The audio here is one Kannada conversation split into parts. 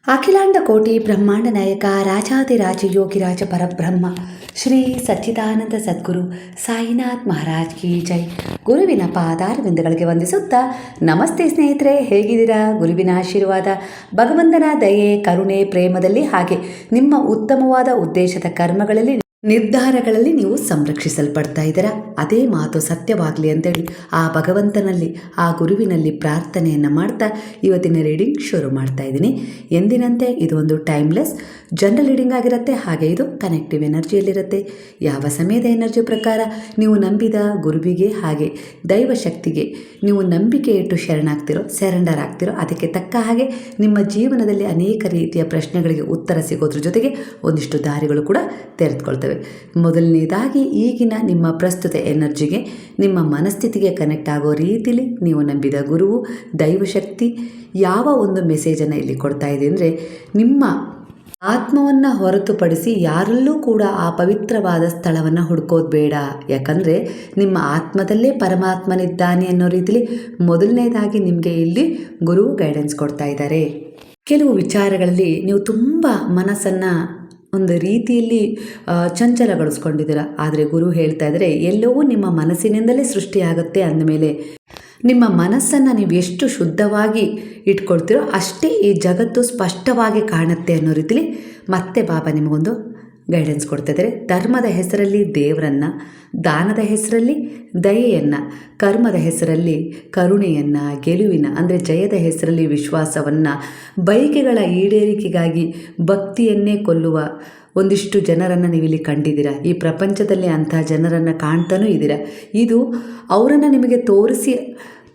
ಅಖಿಲಾಂಡ ಕೋಟಿ ಬ್ರಹ್ಮಾಂಡ ನಾಯಕ ರಾಜಾದಿರಾಜ ಯೋಗಿರಾಜ ಪರಬ್ರಹ್ಮ ಶ್ರೀ ಸಚ್ಚಿದಾನಂದ ಸದ್ಗುರು ಸಾಯಿನಾಥ್ ಮಹಾರಾಜ್ ಕಿ ಜೈ. ಗುರುವಿನ ಪಾದಾರವಿಂದಗಳಿಗೆ ವಂದಿಸುತ್ತಾ ನಮಸ್ತೆ ಸ್ನೇಹಿತರೆ, ಹೇಗಿದ್ದೀರಾ? ಗುರುವಿನ ಆಶೀರ್ವಾದ, ಭಗವಂತನ ದಯೆ, ಕರುಣೆ, ಪ್ರೇಮದಲ್ಲಿ ಹಾಗೆ ನಿಮ್ಮ ಉತ್ತಮವಾದ ಉದ್ದೇಶದ ಕರ್ಮಗಳಲ್ಲಿ ನಿರ್ಧಾರಗಳಲ್ಲಿ ನೀವು ಸಂರಕ್ಷಿಸಲ್ಪಡ್ತಾ ಇದ್ದೀರಾ. ಅದೇ ಮಾತು ಸತ್ಯವಾಗಲಿ ಅಂತೇಳಿ ಆ ಭಗವಂತನಲ್ಲಿ, ಆ ಗುರುವಿನಲ್ಲಿ ಪ್ರಾರ್ಥನೆಯನ್ನು ಮಾಡ್ತಾ ಇವತ್ತಿನ ರೀಡಿಂಗ್ ಶುರು ಮಾಡ್ತಾ ಇದ್ದೀನಿ. ಎಂದಿನಂತೆ ಇದು ಒಂದು ಟೈಮ್ಲೆಸ್ ಜನರಲ್ ರೀಡಿಂಗ್ ಆಗಿರುತ್ತೆ. ಹಾಗೆ ಇದು ಕನೆಕ್ಟಿವ್ ಎನರ್ಜಿಯಲ್ಲಿರುತ್ತೆ. ಯಾವ ಸಮಯದ ಎನರ್ಜಿ ಪ್ರಕಾರ ನೀವು ನಂಬಿದ ಗುರುವಿಗೆ ಹಾಗೆ ದೈವ ಶಕ್ತಿಗೆ ನೀವು ನಂಬಿಕೆ ಇಟ್ಟು ಸರೆಂಡರ್ ಆಗ್ತಿರೋ ಅದಕ್ಕೆ ತಕ್ಕ ಹಾಗೆ ನಿಮ್ಮ ಜೀವನದಲ್ಲಿ ಅನೇಕ ರೀತಿಯ ಪ್ರಶ್ನೆಗಳಿಗೆ ಉತ್ತರ ಸಿಗೋದ್ರ ಜೊತೆಗೆ ಒಂದಿಷ್ಟು ದಾರಿಗಳು ಕೂಡ ತೆರೆದುಕೊಳ್ತವೆ. ಮೊದಲನೇದಾಗಿ ಈಗಿನ ನಿಮ್ಮ ಪ್ರಸ್ತುತ ಎನರ್ಜಿಗೆ, ನಿಮ್ಮ ಮನಸ್ಥಿತಿಗೆ ಕನೆಕ್ಟ್ ಆಗೋ ರೀತಿಲಿ ನೀವು ನಂಬಿದ ಗುರುವು ದೈವಶಕ್ತಿ ಯಾವ ಒಂದು ಮೆಸೇಜನ್ನು ಇಲ್ಲಿ ಕೊಡ್ತಾ ಇದೆ ಅಂದರೆ, ನಿಮ್ಮ ಆತ್ಮವನ್ನು ಹೊರತುಪಡಿಸಿ ಯಾರಲ್ಲೂ ಕೂಡ ಆ ಪವಿತ್ರವಾದ ಸ್ಥಳವನ್ನು ಹುಡ್ಕೋದು ಬೇಡ. ಯಾಕಂದರೆ ನಿಮ್ಮ ಆತ್ಮದಲ್ಲೇ ಪರಮಾತ್ಮನಿದ್ದಾನೆ ಅನ್ನೋ ರೀತಿಲಿ ಮೊದಲನೇದಾಗಿ ನಿಮಗೆ ಇಲ್ಲಿ ಗುರು ಗೈಡೆನ್ಸ್ ಕೊಡ್ತಾ ಇದ್ದಾರೆ. ಕೆಲವು ವಿಚಾರಗಳಲ್ಲಿ ನೀವು ತುಂಬ ಮನಸ್ಸನ್ನು ಒಂದು ರೀತಿಯಲ್ಲಿ ಚಂಚಲಗೊಳಿಸ್ಕೊಂಡಿದ್ದೀರ. ಆದರೆ ಗುರು ಹೇಳ್ತಾ ಇದ್ದಾರೆ, ಎಲ್ಲವೂ ನಿಮ್ಮ ಮನಸ್ಸಿನಿಂದಲೇ ಸೃಷ್ಟಿಯಾಗುತ್ತೆ. ಅಂದಮೇಲೆ ನಿಮ್ಮ ಮನಸ್ಸನ್ನು ನೀವು ಎಷ್ಟು ಶುದ್ಧವಾಗಿ ಇಟ್ಕೊಳ್ತೀರೋ ಅಷ್ಟೇ ಈ ಜಗತ್ತು ಸ್ಪಷ್ಟವಾಗಿ ಕಾಣುತ್ತೆ ಅನ್ನೋ ರೀತಿಲಿ ಮತ್ತೆ ಬಾಬಾ ನಿಮಗೊಂದು ಗೈಡೆನ್ಸ್ ಕೊಡ್ತಾಯಿದ್ದಾರೆ. ಧರ್ಮದ ಹೆಸರಲ್ಲಿ ದೇವರನ್ನು, ದಾನದ ಹೆಸರಲ್ಲಿ ದಯೆಯನ್ನು, ಕರ್ಮದ ಹೆಸರಲ್ಲಿ ಕರುಣೆಯನ್ನು, ಗೆಲುವಿನ ಅಂದರೆ ಜಯದ ಹೆಸರಲ್ಲಿ ವಿಶ್ವಾಸವನ್ನು, ಬಯಕೆಗಳ ಈಡೇರಿಕೆಗಾಗಿ ಭಕ್ತಿಯನ್ನೇ ಕೊಲ್ಲುವ ಒಂದಿಷ್ಟು ಜನರನ್ನು ನೀವಿಲ್ಲಿ ಕಂಡಿದ್ದೀರಾ. ಈ ಪ್ರಪಂಚದಲ್ಲಿ ಅಂಥ ಜನರನ್ನು ಕಾಣ್ತಾನೂ ಇದ್ದೀರಾ. ಇದು ಅವರನ್ನು ನಿಮಗೆ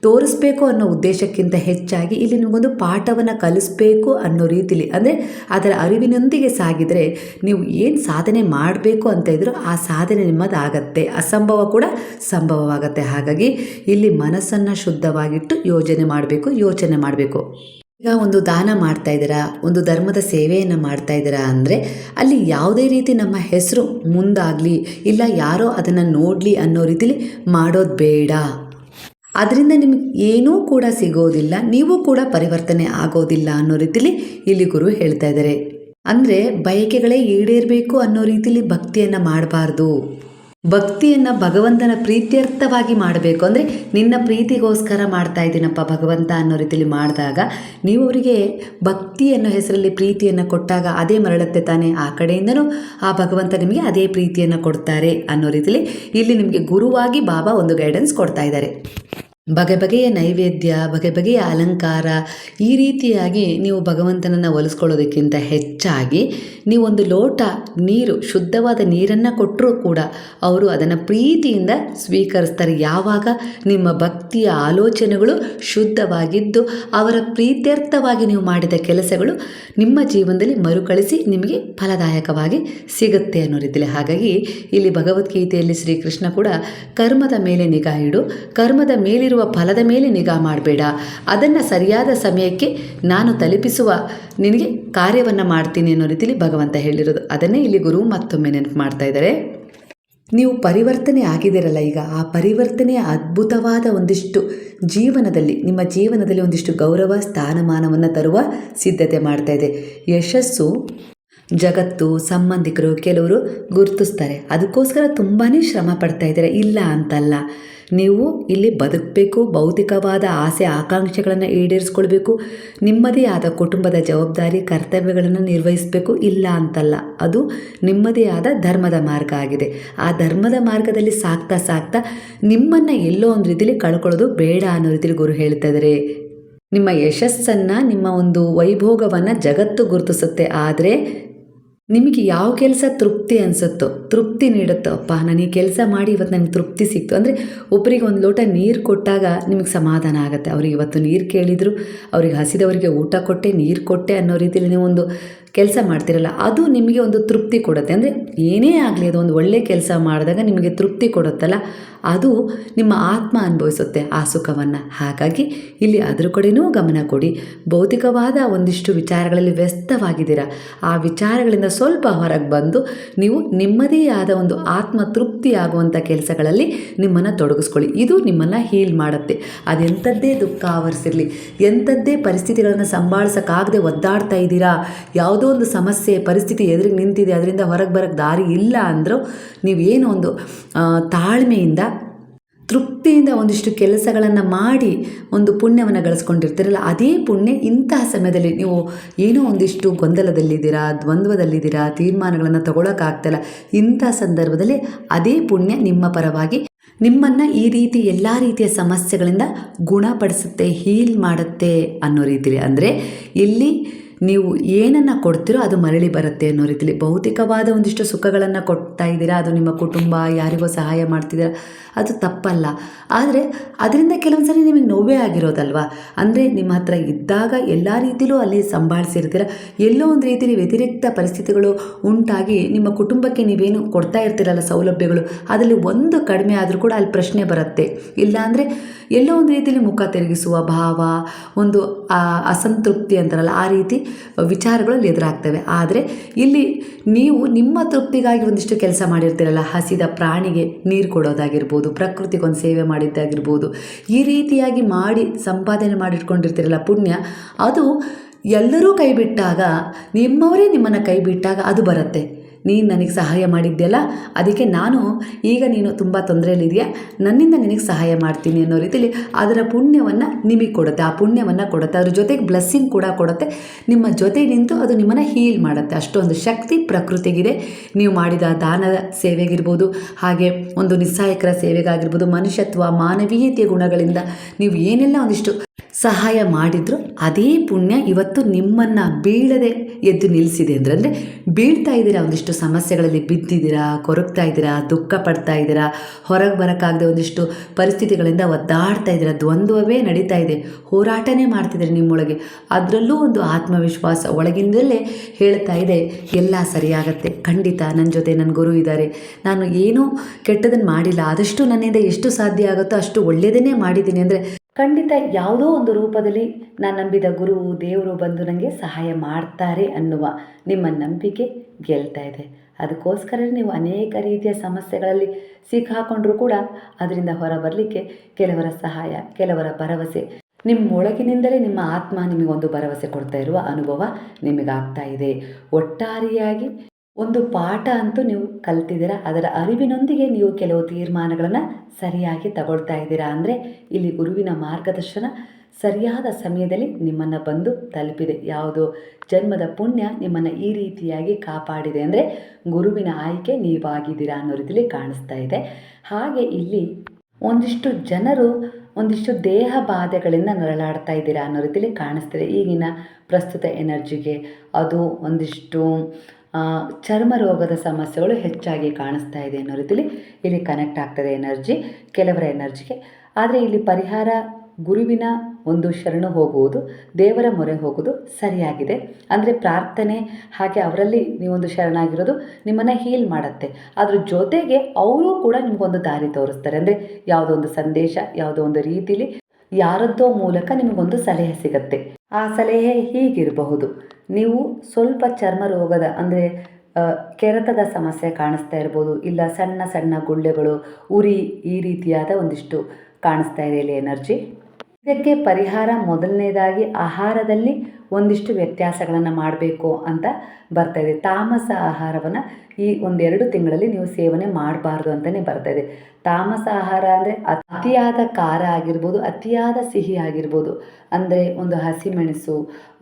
ತೋರಿಸ್ಬೇಕು ಅನ್ನೋ ಉದ್ದೇಶಕ್ಕಿಂತ ಹೆಚ್ಚಾಗಿ ಇಲ್ಲಿ ನಿಮಗೊಂದು ಪಾಠವನ್ನು ಕಲಿಸ್ಬೇಕು ಅನ್ನೋ ರೀತಿಲಿ, ಅಂದರೆ ಅದರ ಅರಿವಿನೊಂದಿಗೆ ಸಾಗಿದರೆ ನೀವು ಏನು ಸಾಧನೆ ಮಾಡಬೇಕು ಅಂತ ಇದ್ದರೂ ಆ ಸಾಧನೆ ನಿಮ್ಮದಾಗತ್ತೆ, ಅಸಂಭವ ಕೂಡ ಸಂಭವವಾಗತ್ತೆ. ಹಾಗಾಗಿ ಇಲ್ಲಿ ಮನಸ್ಸನ್ನು ಶುದ್ಧವಾಗಿಟ್ಟು ಯೋಚನೆ ಮಾಡಬೇಕು. ಈಗ ಒಂದು ದಾನ ಮಾಡ್ತಾ ಇದ್ದೀರಾ, ಒಂದು ಧರ್ಮದ ಸೇವೆಯನ್ನು ಮಾಡ್ತಾ ಇದ್ದೀರಾ ಅಂದರೆ ಅಲ್ಲಿ ಯಾವುದೇ ರೀತಿ ನಮ್ಮ ಹೆಸರು ಮುಂದಾಗಲಿ, ಇಲ್ಲ ಯಾರೋ ಅದನ್ನು ನೋಡಲಿ ಅನ್ನೋ ರೀತಿಲಿ ಮಾಡೋದು ಬೇಡ. ಅದರಿಂದ ನಿಮ್ಗೆ ಏನೂ ಕೂಡ ಸಿಗೋದಿಲ್ಲ, ನೀವು ಕೂಡ ಪರಿವರ್ತನೆ ಆಗೋದಿಲ್ಲ ಅನ್ನೋ ರೀತಿಲಿ ಇಲ್ಲಿ ಗುರು ಹೇಳ್ತಾ ಇದ್ದಾರೆ. ಅಂದರೆ ಬಯಕೆಗಳೇ ಈಡೇರಬೇಕು ಅನ್ನೋ ರೀತಿಲಿ ಭಕ್ತಿಯನ್ನು ಮಾಡಬಾರ್ದು. ಭಕ್ತಿಯನ್ನು ಭಗವಂತನ ಪ್ರೀತ್ಯರ್ಥವಾಗಿ ಮಾಡಬೇಕು. ಅಂದರೆ ನಿನ್ನ ಪ್ರೀತಿಗೋಸ್ಕರ ಮಾಡ್ತಾ ಇದ್ದೀನಪ್ಪ ಭಗವಂತ ಅನ್ನೋ ರೀತಿಯಲ್ಲಿ ಮಾಡಿದಾಗ ನೀವು ಅವರಿಗೆ ಭಕ್ತಿ ಅನ್ನೋ ಹೆಸರಲ್ಲಿ ಪ್ರೀತಿಯನ್ನು ಕೊಟ್ಟಾಗ ಅದೇ ಮರಳುತ್ತೆ ತಾನೇ. ಆ ಕಡೆಯಿಂದನೂ ಆ ಭಗವಂತ ನಿಮಗೆ ಅದೇ ಪ್ರೀತಿಯನ್ನು ಕೊಡ್ತಾರೆ ಅನ್ನೋ ರೀತಿಯಲ್ಲಿ ಇಲ್ಲಿ ನಿಮಗೆ ಗುರುವಾಗಿ ಬಾಬಾ ಒಂದು ಗೈಡೆನ್ಸ್ ಕೊಡ್ತಾ ಇದ್ದಾರೆ. ಬಗೆಯ ನೈವೇದ್ಯ, ಬಗೆಯ ಅಲಂಕಾರ, ಈ ರೀತಿಯಾಗಿ ನೀವು ಭಗವಂತನನ್ನು ಒಲಿಸ್ಕೊಳ್ಳೋದಕ್ಕಿಂತ ಹೆಚ್ಚಾಗಿ ನೀವೊಂದು ಲೋಟ ನೀರು, ಶುದ್ಧವಾದ ನೀರನ್ನು ಕೊಟ್ಟರೂ ಕೂಡ ಅವರು ಅದನ್ನು ಪ್ರೀತಿಯಿಂದ ಸ್ವೀಕರಿಸ್ತಾರೆ. ಯಾವಾಗ ನಿಮ್ಮ ಭಕ್ತಿಯ ಆಲೋಚನೆಗಳು ಶುದ್ಧವಾಗಿದ್ದು ಅವರ ಪ್ರೀತ್ಯರ್ಥವಾಗಿ ನೀವು ಮಾಡಿದ ಕೆಲಸಗಳು ನಿಮ್ಮ ಜೀವನದಲ್ಲಿ ಮರುಕಳಿಸಿ ನಿಮಗೆ ಫಲದಾಯಕವಾಗಿ ಸಿಗುತ್ತೆ ಅನ್ನೋ ರೀತಿಯಲ್ಲಿ. ಹಾಗಾಗಿ ಇಲ್ಲಿ ಭಗವದ್ಗೀತೆಯಲ್ಲಿ ಶ್ರೀಕೃಷ್ಣ ಕೂಡ ಕರ್ಮದ ಮೇಲೆ ನಿಗಾ ಇಡು, ಕರ್ಮದ ಮೇಲಿರುವ ಫಲದ ಮೇಲೆ ನಿಗಾ ಮಾಡಬೇಡ, ಅದನ್ನು ಸರಿಯಾದ ಸಮಯಕ್ಕೆ ನಾನು ತಲುಪಿಸುವ ನಿನಗೆ ಕಾರ್ಯವನ್ನು ಮಾಡ್ತೀನಿ ಅನ್ನೋ ರೀತಿಯಲ್ಲಿ ಭಗವಂತ ಹೇಳಿರೋದು. ಅದನ್ನೇ ಇಲ್ಲಿ ಗುರು ಮತ್ತೊಮ್ಮೆ ನೆನಪು ಮಾಡ್ತಾ ಇದ್ದಾರೆ. ನೀವು ಪರಿವರ್ತನೆ ಆಗಿದ್ದೀರಲ್ಲ, ಈಗ ಆ ಪರಿವರ್ತನೆಯ ಅದ್ಭುತವಾದ ಒಂದಿಷ್ಟು ನಿಮ್ಮ ಜೀವನದಲ್ಲಿ ಒಂದಿಷ್ಟು ಗೌರವ ಸ್ಥಾನಮಾನವನ್ನು ತರುವ ಸಿದ್ಧತೆ ಮಾಡ್ತಾ ಇದೆ. ಯಶಸ್ಸು ಜಗತ್ತು, ಸಂಬಂಧಿಕರು ಕೆಲವರು ಗುರುತಿಸ್ತಾರೆ, ಅದಕ್ಕೋಸ್ಕರ ತುಂಬಾ ಶ್ರಮ ಪಡ್ತಾ ಇದ್ದಾರೆ, ಇಲ್ಲ ಅಂತಲ್ಲ. ನೀವು ಇಲ್ಲಿ ಬದುಕಬೇಕು, ಭೌತಿಕವಾದ ಆಸೆ ಆಕಾಂಕ್ಷೆಗಳನ್ನು ಈಡೇರಿಸ್ಕೊಳ್ಬೇಕು, ನಿಮ್ಮದೇ ಆದ ಕುಟುಂಬದ ಜವಾಬ್ದಾರಿ ಕರ್ತವ್ಯಗಳನ್ನು ನಿರ್ವಹಿಸಬೇಕು, ಇಲ್ಲ ಅಂತಲ್ಲ. ಅದು ನಿಮ್ಮದೇ ಆದ ಧರ್ಮದ ಮಾರ್ಗ ಆಗಿದೆ. ಆ ಧರ್ಮದ ಮಾರ್ಗದಲ್ಲಿ ಸಾಗ್ತಾ ನಿಮ್ಮನ್ನು ಎಲ್ಲೋ ಒಂದು ರೀತಿಯಲ್ಲಿ ಕಳ್ಕೊಳ್ಳೋದು ಬೇಡ ಅನ್ನೋ ರೀತಿಯಲ್ಲಿ ಗುರು ಹೇಳ್ತಾ ಇದ್ದಾರೆ. ನಿಮ್ಮ ಯಶಸ್ಸನ್ನು, ನಿಮ್ಮ ಒಂದು ವೈಭೋಗವನ್ನು ಜಗತ್ತು ಗುರುತಿಸುತ್ತೆ. ಆದರೆ ನಿಮಗೆ ಯಾವ ಕೆಲಸ ತೃಪ್ತಿ ನೀಡುತ್ತೋ, ಅಪ್ಪ ನಾನು ಈ ಕೆಲಸ ಮಾಡಿ ಇವತ್ತು ನನಗೆ ತೃಪ್ತಿ ಸಿಕ್ತು ಅಂದರೆ, ಒಬ್ಬರಿಗೆ ಒಂದು ಲೋಟ ನೀರು ಕೊಟ್ಟಾಗ ನಿಮಗೆ ಸಮಾಧಾನ ಆಗುತ್ತೆ. ಅವ್ರಿಗೆ ಇವತ್ತು ನೀರು ಕೇಳಿದರು, ಅವ್ರಿಗೆ ಹಸಿದವರಿಗೆ ಊಟ ಕೊಟ್ಟೆ, ನೀರು ಕೊಟ್ಟೆ ಅನ್ನೋ ರೀತಿಯಲ್ಲಿ ನೀವು ಒಂದು ಕೆಲಸ ಮಾಡ್ತಿರಲ್ಲ, ಅದು ನಿಮಗೆ ಒಂದು ತೃಪ್ತಿ ಕೊಡುತ್ತೆ. ಅಂದರೆ ಏನೇ ಆಗಲಿ ಅದು ಒಂದು ಒಳ್ಳೆಯ ಕೆಲಸ ಮಾಡಿದಾಗ ನಿಮಗೆ ತೃಪ್ತಿ ಕೊಡುತ್ತಲ್ಲ, ಅದು ನಿಮ್ಮ ಆತ್ಮ ಅನುಭವಿಸುತ್ತೆ ಆ ಸುಖವನ್ನು. ಹಾಗಾಗಿ ಇಲ್ಲಿ ಅದ್ರ ಕಡೆನೂ ಗಮನ ಕೊಡಿ. ಭೌತಿಕವಾದ ಒಂದಿಷ್ಟು ವಿಚಾರಗಳಲ್ಲಿ ವ್ಯಸ್ತವಾಗಿದ್ದೀರಾ. ಆ ವಿಚಾರಗಳಿಂದ ಸ್ವಲ್ಪ ಹೊರಗೆ ಬಂದು ನೀವು ನಿಮ್ಮದೇ ಆದ ಒಂದು ಆತ್ಮ ತೃಪ್ತಿಯಾಗುವಂಥ ಕೆಲಸಗಳಲ್ಲಿ ನಿಮ್ಮನ್ನು ತೊಡಗಿಸ್ಕೊಳ್ಳಿ. ಇದು ನಿಮ್ಮನ್ನು ಹೀಲ್ ಮಾಡುತ್ತೆ. ಅದೆಂಥದ್ದೇ ದುಃಖ ಆವರಿಸಿರಲಿ, ಎಂಥದ್ದೇ ಪರಿಸ್ಥಿತಿಗಳನ್ನು ಸಂಭಾಳಿಸೋಕ್ಕಾಗದೆ ಒದ್ದಾಡ್ತಾ ಇದ್ದೀರಾ, ಯಾವುದೋ ಒಂದು ಸಮಸ್ಯೆ ಪರಿಸ್ಥಿತಿ ಎದುರಿಗೆ ನಿಂತಿದೆ, ಅದರಿಂದ ಹೊರಗೆ ಬರೋಕ್ಕೆ ದಾರಿ ಇಲ್ಲ ಅಂದರೂ ನೀವೇನೋ ಒಂದು ತಾಳ್ಮೆಯಿಂದ ತೃಪ್ತಿಯಿಂದ ಒಂದಿಷ್ಟು ಕೆಲಸಗಳನ್ನು ಮಾಡಿ ಒಂದು ಪುಣ್ಯವನ್ನು ಗಳಿಸ್ಕೊಂಡಿರ್ತೀರಲ್ಲ, ಅದೇ ಪುಣ್ಯ ಇಂತಹ ಸಮಯದಲ್ಲಿ ನೀವು ಏನೋ ಒಂದಿಷ್ಟು ಗೊಂದಲದಲ್ಲಿದ್ದೀರಾ, ದ್ವಂದ್ವದಲ್ಲಿದ್ದೀರಾ, ತೀರ್ಮಾನಗಳನ್ನು ತಗೊಳ್ಳೋಕ್ಕಾಗ್ತಾಯಿಲ್ಲ, ಇಂಥ ಸಂದರ್ಭದಲ್ಲಿ ಅದೇ ಪುಣ್ಯ ನಿಮ್ಮ ಪರವಾಗಿ ನಿಮ್ಮನ್ನು ಈ ರೀತಿ ಎಲ್ಲ ರೀತಿಯ ಸಮಸ್ಯೆಗಳಿಂದ ಗುಣಪಡಿಸುತ್ತೆ, ಹೀಲ್ ಮಾಡುತ್ತೆ ಅನ್ನೋ ರೀತಿಲಿ. ಅಂದರೆ ಇಲ್ಲಿ ನೀವು ಏನನ್ನು ಕೊಡ್ತೀರೋ ಅದು ಮರಳಿ ಬರುತ್ತೆ ಅನ್ನೋ ರೀತಿಲಿ. ಭೌತಿಕವಾದ ಒಂದಿಷ್ಟು ಸುಖಗಳನ್ನು ಕೊಡ್ತಾ ಇದ್ದೀರಾ, ಅದು ನಿಮ್ಮ ಕುಟುಂಬ, ಯಾರಿಗೋ ಸಹಾಯ ಮಾಡ್ತಿದ್ದೀರಾ, ಅದು ತಪ್ಪಲ್ಲ. ಆದರೆ ಅದರಿಂದ ಕೆಲವೊಂದು ಸರಿ ನಿಮಗೆ ನೋವೇ ಆಗಿರೋದಲ್ವ. ಅಂದರೆ ನಿಮ್ಮ ಹತ್ರ ಇದ್ದಾಗ ಎಲ್ಲ ರೀತಿಲೂ ಅಲ್ಲಿ ಸಂಭಾಳಿಸಿರ್ತೀರ, ಎಲ್ಲೋ ಒಂದು ರೀತಿಯಲ್ಲಿ ವ್ಯತಿರಿಕ್ತ ಪರಿಸ್ಥಿತಿಗಳು ಉಂಟಾಗಿ ನಿಮ್ಮ ಕುಟುಂಬಕ್ಕೆ ನೀವೇನು ಕೊಡ್ತಾ ಇರ್ತೀರಲ್ಲ ಸೌಲಭ್ಯಗಳು, ಅದರಲ್ಲಿ ಒಂದು ಕಡಿಮೆ ಆದರೂ ಕೂಡ ಅಲ್ಲಿ ಪ್ರಶ್ನೆ ಬರುತ್ತೆ. ಇಲ್ಲಾಂದರೆ ಎಲ್ಲೋ ಒಂದು ರೀತಿಯಲ್ಲಿ ಮುಖ ತಿರುಗಿಸುವ ಭಾವ, ಒಂದು ಅಸಂತೃಪ್ತಿ ಅಂತಾರಲ್ಲ, ಆ ರೀತಿ ವಿಚಾರಗಳು ಎದುರಾಗ್ತವೆ. ಆದರೆ ಇಲ್ಲಿ ನೀವು ನಿಮ್ಮ ತೃಪ್ತಿಗಾಗಿ ಒಂದಿಷ್ಟು ಕೆಲಸ ಮಾಡಿರ್ತೀರಲ್ಲ, ಹಸಿದ ಪ್ರಾಣಿಗೆ ನೀರು ಕೊಡೋದಾಗಿರ್ಬೋದು, ಪ್ರಕೃತಿಗೊಂದು ಸೇವೆ ಮಾಡಿದ್ದಾಗಿರ್ಬೋದು, ಈ ರೀತಿಯಾಗಿ ಮಾಡಿ ಸಂಪಾದನೆ ಮಾಡಿಟ್ಕೊಂಡಿರ್ತೀರಲ್ಲ ಪುಣ್ಯ, ಅದು ಎಲ್ಲರೂ ಕೈ ಬಿಟ್ಟಾಗ, ನಿಮ್ಮವರೇ ನಿಮ್ಮನ್ನು ಕೈ ಬಿಟ್ಟಾಗ ಅದು ಬರುತ್ತೆ. ನೀನು ನನಗೆ ಸಹಾಯ ಮಾಡಿದ್ದೆಲ್ಲ, ಅದಕ್ಕೆ ನಾನು ಈಗ ನೀನು ತುಂಬ ತೊಂದರೆಯಲ್ಲಿದೆಯಾ, ನನ್ನಿಂದ ನಿನಗೆ ಸಹಾಯ ಮಾಡ್ತೀನಿ ಅನ್ನೋ ರೀತಿಯಲ್ಲಿ ಅದರ ಪುಣ್ಯವನ್ನು ನಿಮಗೆ ಕೊಡುತ್ತೆ, ಆ ಪುಣ್ಯವನ್ನು ಕೊಡುತ್ತೆ. ಅದ್ರ ಜೊತೆಗೆ ಬ್ಲೆಸ್ಸಿಂಗ್ ಕೂಡ ಕೊಡುತ್ತೆ, ನಿಮ್ಮ ಜೊತೆ ನಿಂತು ಅದು ನಿಮ್ಮನ್ನು ಹೀಲ್ ಮಾಡುತ್ತೆ. ಅಷ್ಟೊಂದು ಶಕ್ತಿ ಪ್ರಕೃತಿಗಿದೆ. ನೀವು ಮಾಡಿದ ದಾನದ ಸೇವೆಗಿರ್ಬೋದು, ಹಾಗೆ ಒಂದು ನಿಸ್ಸಹಾಯಕರ ಸೇವೆಗಾಗಿರ್ಬೋದು, ಮನುಷ್ಯತ್ವ ಮಾನವೀಯತೆಯ ಗುಣಗಳಿಂದ ನೀವು ಏನೆಲ್ಲ ಒಂದಿಷ್ಟು ಸಹಾಯ ಮಾಡಿದ್ರು ಅದೇ ಪುಣ್ಯ ಇವತ್ತು ನಿಮ್ಮನ್ನು ಬೀಳದೆ ಎದ್ದು ನಿಲ್ಲಿಸಿದೆ. ಅಂದರೆ ಬೀಳ್ತಾ ಇದ್ದೀರಾ, ಒಂದಿಷ್ಟು ಸಮಸ್ಯೆಗಳಲ್ಲಿ ಬಿದ್ದಿದ್ದೀರಾ, ಕೊರಗ್ತಾ ಇದ್ದೀರಾ, ದುಃಖ ಪಡ್ತಾ ಇದ್ದೀರಾ, ಹೊರಗೆ ಬರೋಕ್ಕಾಗದೆ ಒಂದಿಷ್ಟು ಪರಿಸ್ಥಿತಿಗಳಿಂದ ಒದ್ದಾಡ್ತಾ ಇದ್ದೀರಾ, ದ್ವಂದ್ವವೇ ನಡೀತಾ ಇದೆ, ಹೋರಾಟನೇ ಮಾಡ್ತಿದ್ದೀರಿ ನಿಮ್ಮೊಳಗೆ. ಅದರಲ್ಲೂ ಒಂದು ಆತ್ಮವಿಶ್ವಾಸ ಒಳಗಿಂದಲೇ ಹೇಳ್ತಾ ಇದೆ, ಎಲ್ಲ ಸರಿಯಾಗತ್ತೆ, ಖಂಡಿತ ನನ್ನ ಜೊತೆ ನನ್ನ ಗುರು ಇದ್ದಾರೆ, ನಾನು ಏನೂ ಕೆಟ್ಟದನ್ನು ಮಾಡಿಲ್ಲ, ಆದಷ್ಟು ನನ್ನಿಂದ ಎಷ್ಟು ಸಾಧ್ಯ ಆಗುತ್ತೋ ಅಷ್ಟು ಒಳ್ಳೆಯದನ್ನೇ ಮಾಡಿದ್ದೀನಿ. ಅಂದರೆ ಖಂಡಿತ ಯಾವುದೋ ಒಂದು ರೂಪದಲ್ಲಿ ನಾನು ನಂಬಿದ ಗುರು ದೇವರು ಬಂದು ನನಗೆ ಸಹಾಯ ಮಾಡ್ತಾರೆ ಅನ್ನುವ ನಿಮ್ಮ ನಂಬಿಕೆ ಗೆಲ್ತಾ ಇದೆ. ಅದಕ್ಕೋಸ್ಕರ ನೀವು ಅನೇಕ ರೀತಿಯ ಸಮಸ್ಯೆಗಳಲ್ಲಿ ಸಿಕ್ಕಾಕೊಂಡ್ರೂ ಕೂಡ ಅದರಿಂದ ಹೊರಬರಲಿಕ್ಕೆ ಕೆಲವರ ಸಹಾಯ, ಕೆಲವರ ಭರವಸೆ, ನಿಮ್ಮೊಳಗಿನಿಂದಲೇ ನಿಮ್ಮ ಆತ್ಮ ನಿಮಗೊಂದು ಭರವಸೆ ಕೊಡ್ತಾ ಇರುವ ಅನುಭವ ನಿಮಗಾಗ್ತಾ ಇದೆ. ಒಟ್ಟಾರೆಯಾಗಿ ಒಂದು ಪಾಠ ಅಂತೂ ನೀವು ಕಲ್ತಿದ್ದೀರಾ, ಅದರ ಅರಿವಿನೊಂದಿಗೆ ನೀವು ಕೆಲವು ತೀರ್ಮಾನಗಳನ್ನು ಸರಿಯಾಗಿ ತಗೊಳ್ತಾ ಇದ್ದೀರಾ. ಅಂದರೆ ಇಲ್ಲಿ ಗುರುವಿನ ಮಾರ್ಗದರ್ಶನ ಸರಿಯಾದ ಸಮಯದಲ್ಲಿ ನಿಮ್ಮನ್ನು ಬಂದು ತಲುಪಿದೆ. ಯಾವುದೋ ಜನ್ಮದ ಪುಣ್ಯ ನಿಮ್ಮನ್ನು ಈ ರೀತಿಯಾಗಿ ಕಾಪಾಡಿದೆ. ಅಂದರೆ ಗುರುವಿನ ಆಯ್ಕೆ ನೀವಾಗಿದ್ದೀರಾ ಅನ್ನೋ ರೀತಿಯಲ್ಲಿ ಕಾಣಿಸ್ತಾ ಇದೆ. ಹಾಗೆ ಇಲ್ಲಿ ಒಂದಿಷ್ಟು ಜನರು ಒಂದಿಷ್ಟು ದೇಹ ಬಾಧೆಗಳಿಂದ ನರಳಾಡ್ತಾ ಇದ್ದೀರಾ ಅನ್ನೋ ರೀತಿಯಲ್ಲಿ ಕಾಣಿಸ್ತಿದೆ. ಈಗಿನ ಪ್ರಸ್ತುತ ಎನರ್ಜಿಗೆ ಅದು ಒಂದಿಷ್ಟು ಚರ್ಮ ರೋಗದ ಸಮಸ್ಯೆಗಳು ಹೆಚ್ಚಾಗಿ ಕಾಣಿಸ್ತಾ ಇದೆ ಅನ್ನೋ ರೀತಿಯಲ್ಲಿ ಇಲ್ಲಿ ಕನೆಕ್ಟ್ ಆಗ್ತದೆ ಎನರ್ಜಿ, ಕೆಲವರ ಎನರ್ಜಿಗೆ. ಆದರೆ ಇಲ್ಲಿ ಪರಿಹಾರ ಗುರುವಿನ ಒಂದು ಶರಣು ಹೋಗುವುದು, ದೇವರ ಮೊರೆ ಹೋಗೋದು ಸರಿಯಾಗಿದೆ. ಅಂದರೆ ಪ್ರಾರ್ಥನೆ, ಹಾಗೆ ಅವರಲ್ಲಿ ನೀವೊಂದು ಶರಣಾಗಿರೋದು ನಿಮ್ಮನ್ನು ಹೀಲ್ ಮಾಡುತ್ತೆ. ಅದ್ರ ಜೊತೆಗೆ ಅವರು ಕೂಡ ನಿಮಗೊಂದು ದಾರಿ ತೋರಿಸ್ತಾರೆ. ಅಂದರೆ ಯಾವುದೋ ಒಂದು ಸಂದೇಶ, ಯಾವುದೋ ಒಂದು ರೀತಿಲಿ ಯಾರದ್ದೋ ಮೂಲಕ ನಿಮಗೊಂದು ಸಲಹೆ ಸಿಗುತ್ತೆ. ಆ ಸಲಹೆ ಹೀಗಿರಬಹುದು, ನೀವು ಸ್ವಲ್ಪ ಚರ್ಮ ರೋಗದ ಅಂದರೆ ಕೆರೆತದ ಸಮಸ್ಯೆ ಕಾಣಿಸ್ತಾ ಇರ್ಬೋದು, ಇಲ್ಲ ಸಣ್ಣ ಸಣ್ಣ ಗುಳ್ಳೆಗಳು, ಉರಿ, ಈ ರೀತಿಯಾದ ಒಂದಿಷ್ಟು ಕಾಣಿಸ್ತಾ ಇದೆ ಇಲ್ಲಿ ಎನರ್ಜಿ. ಇದಕ್ಕೆ ಪರಿಹಾರ ಮೊದಲನೇದಾಗಿ ಆಹಾರದಲ್ಲಿ ಒಂದಿಷ್ಟು ವ್ಯತ್ಯಾಸಗಳನ್ನು ಮಾಡಬೇಕು ಅಂತ ಬರ್ತಾಯಿದೆ. ತಾಮಸ ಆಹಾರವನ್ನು ಈ 1-2 ತಿಂಗಳಲ್ಲಿ ನೀವು ಸೇವನೆ ಮಾಡಬಾರ್ದು ಅಂತಲೇ ಬರ್ತಾಯಿದೆ. ತಾಮಸ ಆಹಾರ ಅಂದರೆ ಅತಿಯಾದ ಖಾರ ಆಗಿರ್ಬೋದು, ಅತಿಯಾದ ಸಿಹಿ ಆಗಿರ್ಬೋದು. ಅಂದರೆ ಒಂದು ಹಸಿಮೆಣಸು,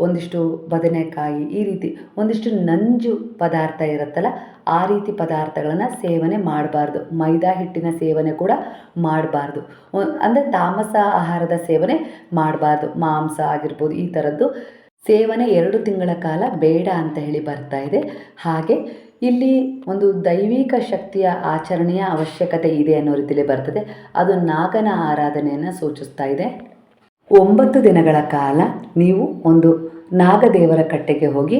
ಒಂದಿಷ್ಟು ಬದನೆಕಾಯಿ, ಈ ರೀತಿ ಒಂದಿಷ್ಟು ನಂಜು ಪದಾರ್ಥ ಇರುತ್ತಲ್ಲ, ಆ ರೀತಿ ಪದಾರ್ಥಗಳನ್ನು ಸೇವನೆ ಮಾಡಬಾರ್ದು. ಮೈದಾ ಹಿಟ್ಟಿನ ಸೇವನೆ ಕೂಡ ಮಾಡಬಾರ್ದು. ಅಂದರೆ ತಾಮಸ ಆಹಾರದ ಸೇವನೆ ಮಾಡಬಾರ್ದು. ಮಾಂಸ ಆಗಿರ್ಬೋದು, ಈ ಥರದ್ದು ಸೇವನೆ 2 ತಿಂಗಳ ಕಾಲ ಬೇಡ ಅಂತ ಹೇಳಿ ಬರ್ತಾ ಇದೆ. ಹಾಗೆ ಇಲ್ಲಿ ಒಂದು ದೈವಿಕ ಶಕ್ತಿಯ ಆಚರಣೆಯ ಅವಶ್ಯಕತೆ ಇದೆ ಅನ್ನೋ ರೀತಿಯಲ್ಲಿ ಬರ್ತದೆ. ಅದು ನಾಗನ ಆರಾಧನೆಯನ್ನು ಸೂಚಿಸ್ತಾ ಇದೆ. 9 ದಿನಗಳ ಕಾಲ ನೀವು ಒಂದು ನಾಗದೇವರ ಕಟ್ಟೆಗೆ ಹೋಗಿ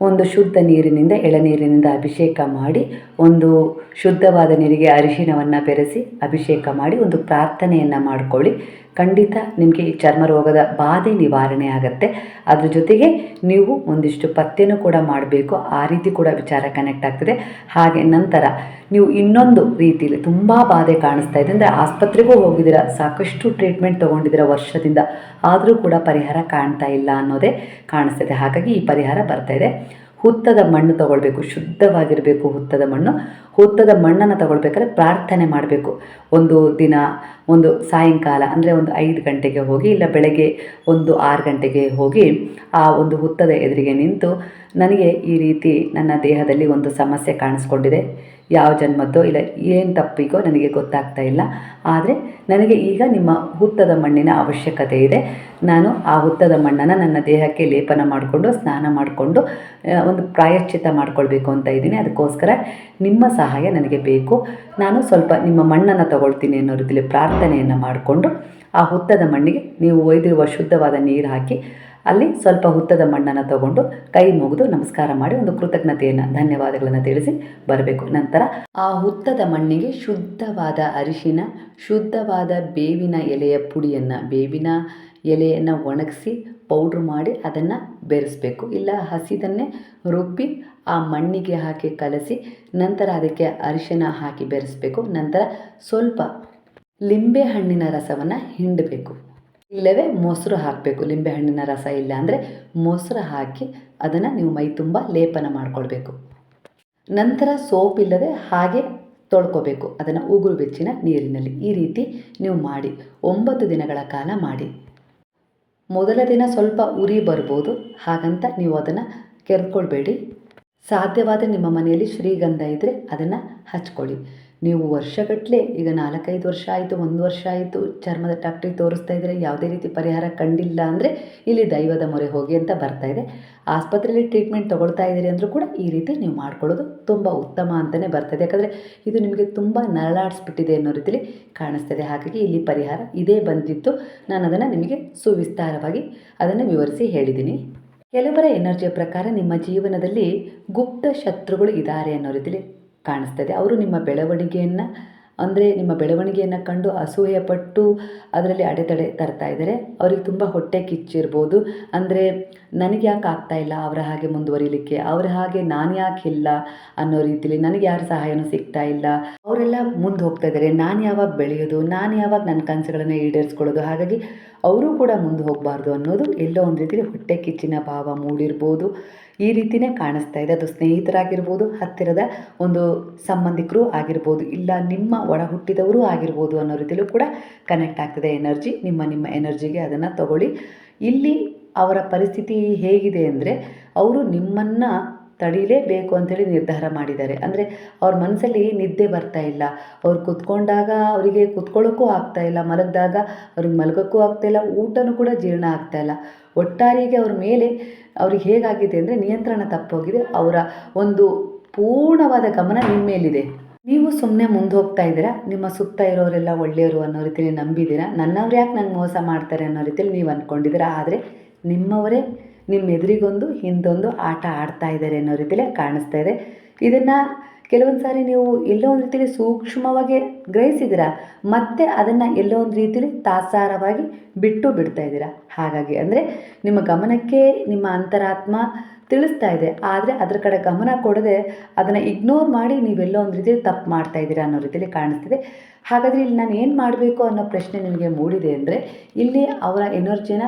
ಒಂದು ಶುದ್ಧ ನೀರಿನಿಂದ ಎಳನೀರಿನಿಂದ ಅಭಿಷೇಕ ಮಾಡಿ, ಒಂದು ಶುದ್ಧವಾದ ನೀರಿಗೆ ಅರಿಶಿಣವನ್ನು ಬೆರೆಸಿ ಅಭಿಷೇಕ ಮಾಡಿ ಒಂದು ಪ್ರಾರ್ಥನೆಯನ್ನು ಮಾಡಿಕೊಳ್ಳಿ. ಖಂಡಿತ ನಿಮಗೆ ಈ ಚರ್ಮ ರೋಗದ ಬಾಧೆ ನಿವಾರಣೆ ಆಗುತ್ತೆ. ಅದ್ರ ಜೊತೆಗೆ ನೀವು ಒಂದಿಷ್ಟು ಪಥ್ಯನೂ ಕೂಡ ಮಾಡಬೇಕು. ಆ ರೀತಿ ಕೂಡ ವಿಚಾರ ಕನೆಕ್ಟ್ ಆಗ್ತದೆ. ಹಾಗೆ ನಂತರ ನೀವು ಇನ್ನೊಂದು ರೀತಿಯಲ್ಲಿ ತುಂಬ ಬಾಧೆ ಕಾಣಿಸ್ತಾ ಇದೆ ಅಂದರೆ ಆಸ್ಪತ್ರೆಗೂ ಹೋಗಿದ್ದೀರ, ಸಾಕಷ್ಟು ಟ್ರೀಟ್ಮೆಂಟ್ ತೊಗೊಂಡಿದ್ದೀರ ವರ್ಷದಿಂದ, ಆದರೂ ಕೂಡ ಪರಿಹಾರ ಕಾಣ್ತಾ ಇಲ್ಲ ಅನ್ನೋದೇ ಕಾಣಿಸ್ತದೆ. ಹಾಗಾಗಿ ಈ ಪರಿಹಾರ ಬರ್ತಾಯಿದೆ. ಹುತ್ತದ ಮಣ್ಣು ತಗೊಳ್ಬೇಕು, ಶುದ್ಧವಾಗಿರಬೇಕು ಹುತ್ತದ ಮಣ್ಣು. ಹುತ್ತದ ಮಣ್ಣನ್ನು ತಗೊಳ್ಬೇಕಾದ್ರೆ ಪ್ರಾರ್ಥನೆ ಮಾಡಬೇಕು. ಒಂದು ದಿನ ಒಂದು ಸಾಯಂಕಾಲ ಅಂದರೆ ಒಂದು 5 ಗಂಟೆಗೆ ಹೋಗಿ, ಇಲ್ಲ ಬೆಳಗ್ಗೆ ಒಂದು 6 ಗಂಟೆಗೆ ಹೋಗಿ ಆ ಒಂದು ಹುತ್ತದ ಎದುರಿಗೆ ನಿಂತು, ನನಗೆ ಈ ರೀತಿ ನನ್ನ ದೇಹದಲ್ಲಿ ಒಂದು ಸಮಸ್ಯೆ ಕಾಣಿಸ್ಕೊಂಡಿದೆ, ಯಾವ ಜನ್ಮದ್ದೋ ಇಲ್ಲ ಏನು ತಪ್ಪಿಗೋ ನನಗೆ ಗೊತ್ತಾಗ್ತಾ ಇಲ್ಲ, ಆದರೆ ನನಗೆ ಈಗ ನಿಮ್ಮ ಹುತ್ತದ ಮಣ್ಣಿನ ಅವಶ್ಯಕತೆ ಇದೆ. ನಾನು ಆ ಹುತ್ತದ ಮಣ್ಣನ್ನು ನನ್ನ ದೇಹಕ್ಕೆ ಲೇಪನ ಮಾಡಿಕೊಂಡು ಸ್ನಾನ ಮಾಡಿಕೊಂಡು ಒಂದು ಪ್ರಾಯಶ್ಚಿತ್ತ ಮಾಡ್ಕೊಳ್ಬೇಕು ಅಂತ ಇದ್ದೀನಿ. ಅದಕ್ಕೋಸ್ಕರ ನಿಮ್ಮ ಸಹಾಯ ನನಗೆ ಬೇಕು. ನಾನು ಸ್ವಲ್ಪ ನಿಮ್ಮ ಮಣ್ಣನ್ನು ತಗೊಳ್ತೀನಿ ಅನ್ನೋ ರೀತಿಯಲ್ಲಿ ಪ್ರಾರ್ಥನೆಯನ್ನು ಮಾಡಿಕೊಂಡು ಆ ಹುತ್ತದ ಮಣ್ಣಿಗೆ ನೀವು ಒಯ್ದಿರುವ ಶುದ್ಧವಾದ ನೀರು ಹಾಕಿ ಅಲ್ಲಿ ಸ್ವಲ್ಪ ಹುತ್ತದ ಮಣ್ಣನ್ನು ತಗೊಂಡು ಕೈ ಮುಗಿದು ನಮಸ್ಕಾರ ಮಾಡಿ ಒಂದು ಕೃತಜ್ಞತೆಯನ್ನು, ಧನ್ಯವಾದಗಳನ್ನು ತಿಳಿಸಿ ಬರಬೇಕು. ನಂತರ ಆ ಹುತ್ತದ ಮಣ್ಣಿಗೆ ಶುದ್ಧವಾದ ಅರಿಶಿನ, ಶುದ್ಧವಾದ ಬೇವಿನ ಎಲೆಯ ಪುಡಿಯನ್ನು, ಬೇವಿನ ಎಲೆಯನ್ನು ಒಣಗಿಸಿ ಪೌಡ್ರ್ ಮಾಡಿ ಅದನ್ನು ಬೆರೆಸಬೇಕು. ಇಲ್ಲ ಹಸಿದನ್ನೇ ರುಬ್ಬಿ ಆ ಮಣ್ಣಿಗೆ ಹಾಕಿ ಕಲಸಿ ನಂತರ ಅದಕ್ಕೆ ಅರಿಶಿನ ಹಾಕಿ ಬೆರೆಸಬೇಕು. ನಂತರ ಸ್ವಲ್ಪ ಲಿಂಬೆ ಹಣ್ಣಿನ ರಸವನ್ನು ಹಿಂಡಬೇಕು, ಇಲ್ಲವೇ ಮೊಸರು ಹಾಕಬೇಕು. ಲಿಂಬೆಹಣ್ಣಿನ ರಸ ಇಲ್ಲ ಅಂದರೆ ಮೊಸರು ಹಾಕಿ ಅದನ್ನು ನೀವು ಮೈ ತುಂಬ ಲೇಪನ ಮಾಡಿಕೊಳ್ಬೇಕು. ನಂತರ ಸೋಪ್ ಇಲ್ಲದೆ ಹಾಗೆ ತೊಳ್ಕೊಬೇಕು ಅದನ್ನು ಉಗುರು ಬೆಚ್ಚಿನ ನೀರಿನಲ್ಲಿ. ಈ ರೀತಿ ನೀವು ಮಾಡಿ 9 ದಿನಗಳ ಕಾಲ ಮಾಡಿ. ಮೊದಲ ದಿನ ಸ್ವಲ್ಪ ಉರಿ ಬರ್ಬೋದು, ಹಾಗಂತ ನೀವು ಅದನ್ನು ಕೆರ್ಕೊಳ್ಬೇಡಿ. ಸಾಧ್ಯವಾದರೆ ನಿಮ್ಮ ಮನೆಯಲ್ಲಿ ಶ್ರೀಗಂಧ ಇದ್ದರೆ ಅದನ್ನು ಹಚ್ಕೊಳ್ಳಿ. ನೀವು ವರ್ಷಗಟ್ಟಲೆ, ಈಗ 4-5 ವರ್ಷ ಆಯಿತು, 1 ವರ್ಷ ಆಯಿತು ಚರ್ಮದ ಡಾಕ್ಟ್ರಿಗೆ ತೋರಿಸ್ತಾ ಇದ್ದರೆ ಯಾವುದೇ ರೀತಿ ಪರಿಹಾರ ಕಂಡಿಲ್ಲ ಅಂದರೆ ಇಲ್ಲಿ ದೈವದ ಮೊರೆ ಹೋಗಿ ಅಂತ ಬರ್ತಾ ಇದೆ. ಆಸ್ಪತ್ರೆಯಲ್ಲಿ ಟ್ರೀಟ್ಮೆಂಟ್ ತೊಗೊಳ್ತಾ ಇದ್ದೀರಿ ಅಂದರೂ ಕೂಡ ಈ ರೀತಿ ನೀವು ಮಾಡ್ಕೊಳ್ಳೋದು ತುಂಬ ಉತ್ತಮ ಅಂತಲೇ ಬರ್ತದೆ. ಯಾಕಂದರೆ ಇದು ನಿಮಗೆ ತುಂಬ ನರಳಾಡಿಸ್ಬಿಟ್ಟಿದೆ ಅನ್ನೋ ರೀತಿಯಲ್ಲಿ ಕಾಣಿಸ್ತದೆ. ಹಾಗಾಗಿ ಇಲ್ಲಿ ಪರಿಹಾರ ಇದೇ ಬಂದಿತ್ತು. ನಾನು ಅದನ್ನು ನಿಮಗೆ ಸುವಿಸ್ತಾರವಾಗಿ ಅದನ್ನು ವಿವರಿಸಿ ಹೇಳಿದ್ದೀನಿ. ಕೆಲವರ ಎನರ್ಜಿಯ ಪ್ರಕಾರ ನಿಮ್ಮ ಜೀವನದಲ್ಲಿ ಗುಪ್ತ ಶತ್ರುಗಳು ಇದ್ದಾರೆ ಅನ್ನೋ ರೀತಿಯಲ್ಲಿ ಕಾಣಿಸ್ತದೆ. ಅವರು ನಿಮ್ಮ ಬೆಳವಣಿಗೆಯನ್ನು ಅಂದರೆ ನಿಮ್ಮ ಬೆಳವಣಿಗೆಯನ್ನು ಕಂಡು ಅಸೂಯೆಪಟ್ಟು ಅದರಲ್ಲಿ ಅಡೆತಡೆ ತರ್ತಾ ಇದ್ದಾರೆ. ಅವ್ರಿಗೆ ತುಂಬ ಹೊಟ್ಟೆ ಕಿಚ್ಚಿರ್ಬೋದು. ಅಂದರೆ ನನಗೆ ಯಾಕೆ ಆಗ್ತಾ ಇಲ್ಲ ಅವರ ಹಾಗೆ ಮುಂದುವರಿಲಿಕ್ಕೆ, ಅವರ ಹಾಗೆ ನಾನು ಯಾಕೆ ಇಲ್ಲ ಅನ್ನೋ ರೀತಿಲಿ, ನನಗೆ ಯಾರ ಸಹಾಯನೂ ಸಿಗ್ತಾ ಇಲ್ಲ, ಅವರೆಲ್ಲ ಮುಂದೆ ಹೋಗ್ತಾ ಇದ್ದಾರೆ, ನಾನು ಯಾವಾಗ ಬೆಳೆಯೋದು, ನಾನು ಯಾವಾಗ ನನ್ನ ಕನಸುಗಳನ್ನು ಈಡೇರಿಸ್ಕೊಳ್ಳೋದು, ಹಾಗಾಗಿ ಅವರು ಕೂಡ ಮುಂದೆ ಹೋಗಬಾರ್ದು ಅನ್ನೋದು ಎಲ್ಲೋ ಒಂದು ರೀತಿಯಲ್ಲಿ ಹೊಟ್ಟೆ ಕಿಚ್ಚಿನ ಭಾವ ಮೂಡಿರ್ಬೋದು. ಈ ರೀತಿಯೇ ಕಾಣಿಸ್ತಾ ಇದೆ. ಅದು ಸ್ನೇಹಿತರಾಗಿರ್ಬೋದು, ಹತ್ತಿರದ ಒಂದು ಸಂಬಂಧಿಕರು ಆಗಿರ್ಬೋದು, ಇಲ್ಲ ನಿಮ್ಮ ಒಡ ಹುಟ್ಟಿದವರು ಆಗಿರ್ಬೋದು ಅನ್ನೋ ರೀತಿಯಲ್ಲೂ ಕೂಡ ಕನೆಕ್ಟ್ ಆಗ್ತದೆ ಎನರ್ಜಿ. ನಿಮ್ಮ ಎನರ್ಜಿಗೆ ಅದನ್ನು ತಗೊಳ್ಳಿ. ಇಲ್ಲಿ ಅವರ ಪರಿಸ್ಥಿತಿ ಹೇಗಿದೆ ಅಂದರೆ ಅವರು ನಿಮ್ಮನ್ನು ತಡೀಲೇಬೇಕು ಅಂಥೇಳಿ ನಿರ್ಧಾರ ಮಾಡಿದ್ದಾರೆ. ಅಂದರೆ ಅವ್ರ ಮನಸ್ಸಲ್ಲಿ ನಿದ್ದೆ ಬರ್ತಾ ಇಲ್ಲ. ಅವ್ರು ಕೂತ್ಕೊಂಡಾಗ ಅವರಿಗೆ ಕೂತ್ಕೊಳ್ಳೋಕ್ಕೂ ಆಗ್ತಾಯಿಲ್ಲ, ಮಲಗಿದಾಗ ಅವ್ರಿಗೆ ಮಲಗೋಕ್ಕೂ ಆಗ್ತಾಯಿಲ್ಲ, ಊಟನೂ ಕೂಡ ಜೀರ್ಣ ಆಗ್ತಾಯಿಲ್ಲ. ಒಟ್ಟಾರೆಯಾಗಿ ಅವ್ರ ಮೇಲೆ ಅವ್ರಿಗೆ ಹೇಗಾಗಿದೆ ಅಂದರೆ ನಿಯಂತ್ರಣ ತಪ್ಪೋಗಿದೆ. ಅವರ ಒಂದು ಪೂರ್ಣವಾದ ಗಮನ ನಿಮ್ಮ ಮೇಲಿದೆ. ನೀವು ಸುಮ್ಮನೆ ಮುಂದೆ ಹೋಗ್ತಾ ಇದ್ದೀರಾ, ನಿಮ್ಮ ಸುತ್ತ ಇರೋರೆಲ್ಲ ಒಳ್ಳೆಯವರು ಅನ್ನೋ ರೀತಿಯಲ್ಲಿ ನಂಬಿದ್ದೀರಾ. ನನ್ನವ್ರು ಯಾಕೆ ನಂಗೆ ಮೋಸ ಮಾಡ್ತಾರೆ ಅನ್ನೋ ರೀತಿಯಲ್ಲಿ ನೀವು ಅಂದ್ಕೊಂಡಿದ್ದೀರಾ. ಆದರೆ ನಿಮ್ಮವರೇ ನಿಮ್ಮ ಎದುರಿಗೊಂದು ಹಿಂದೊಂದು ಆಟ ಆಡ್ತಾ ಇದ್ದಾರೆ ಅನ್ನೋ ರೀತಿಯಲ್ಲೇ ಕಾಣಿಸ್ತಾ ಇದೆ. ಇದನ್ನು ಕೆಲವೊಂದು ಸಾರಿ ನೀವು ಎಲ್ಲೋ ಒಂದು ರೀತಿಯಲ್ಲಿ ಸೂಕ್ಷ್ಮವಾಗಿ ಗ್ರಹಿಸಿದ್ದೀರಾ, ಮತ್ತು ಅದನ್ನು ಎಲ್ಲೋ ಒಂದು ರೀತಿಯಲ್ಲಿ ತಾತ್ಸಾರವಾಗಿ ಬಿಡ್ತಾ ಇದ್ದೀರಾ. ಹಾಗಾಗಿ ಅಂದರೆ ನಿಮ್ಮ ಗಮನಕ್ಕೆ ನಿಮ್ಮ ಅಂತರಾತ್ಮ ತಿಳಿಸ್ತಾ ಇದೆ, ಆದರೆ ಅದರ ಕಡೆ ಗಮನ ಕೊಡದೆ ಅದನ್ನು ಇಗ್ನೋರ್ ಮಾಡಿ ನೀವೆಲ್ಲೋ ಒಂದು ರೀತಿಯಲ್ಲಿ ತಪ್ಪು ಮಾಡ್ತಾ ಇದ್ದೀರಾ ಅನ್ನೋ ರೀತಿಯಲ್ಲಿ ಕಾಣಿಸ್ತಿದೆ. ಹಾಗಾದರೆ ಇಲ್ಲಿ ನಾನು ಏನು ಮಾಡಬೇಕು ಅನ್ನೋ ಪ್ರಶ್ನೆ ನಿಮಗೆ ಮೂಡಿದೆ ಅಂದರೆ, ಇಲ್ಲಿ ಅವರ ಎನರ್ಜಿನ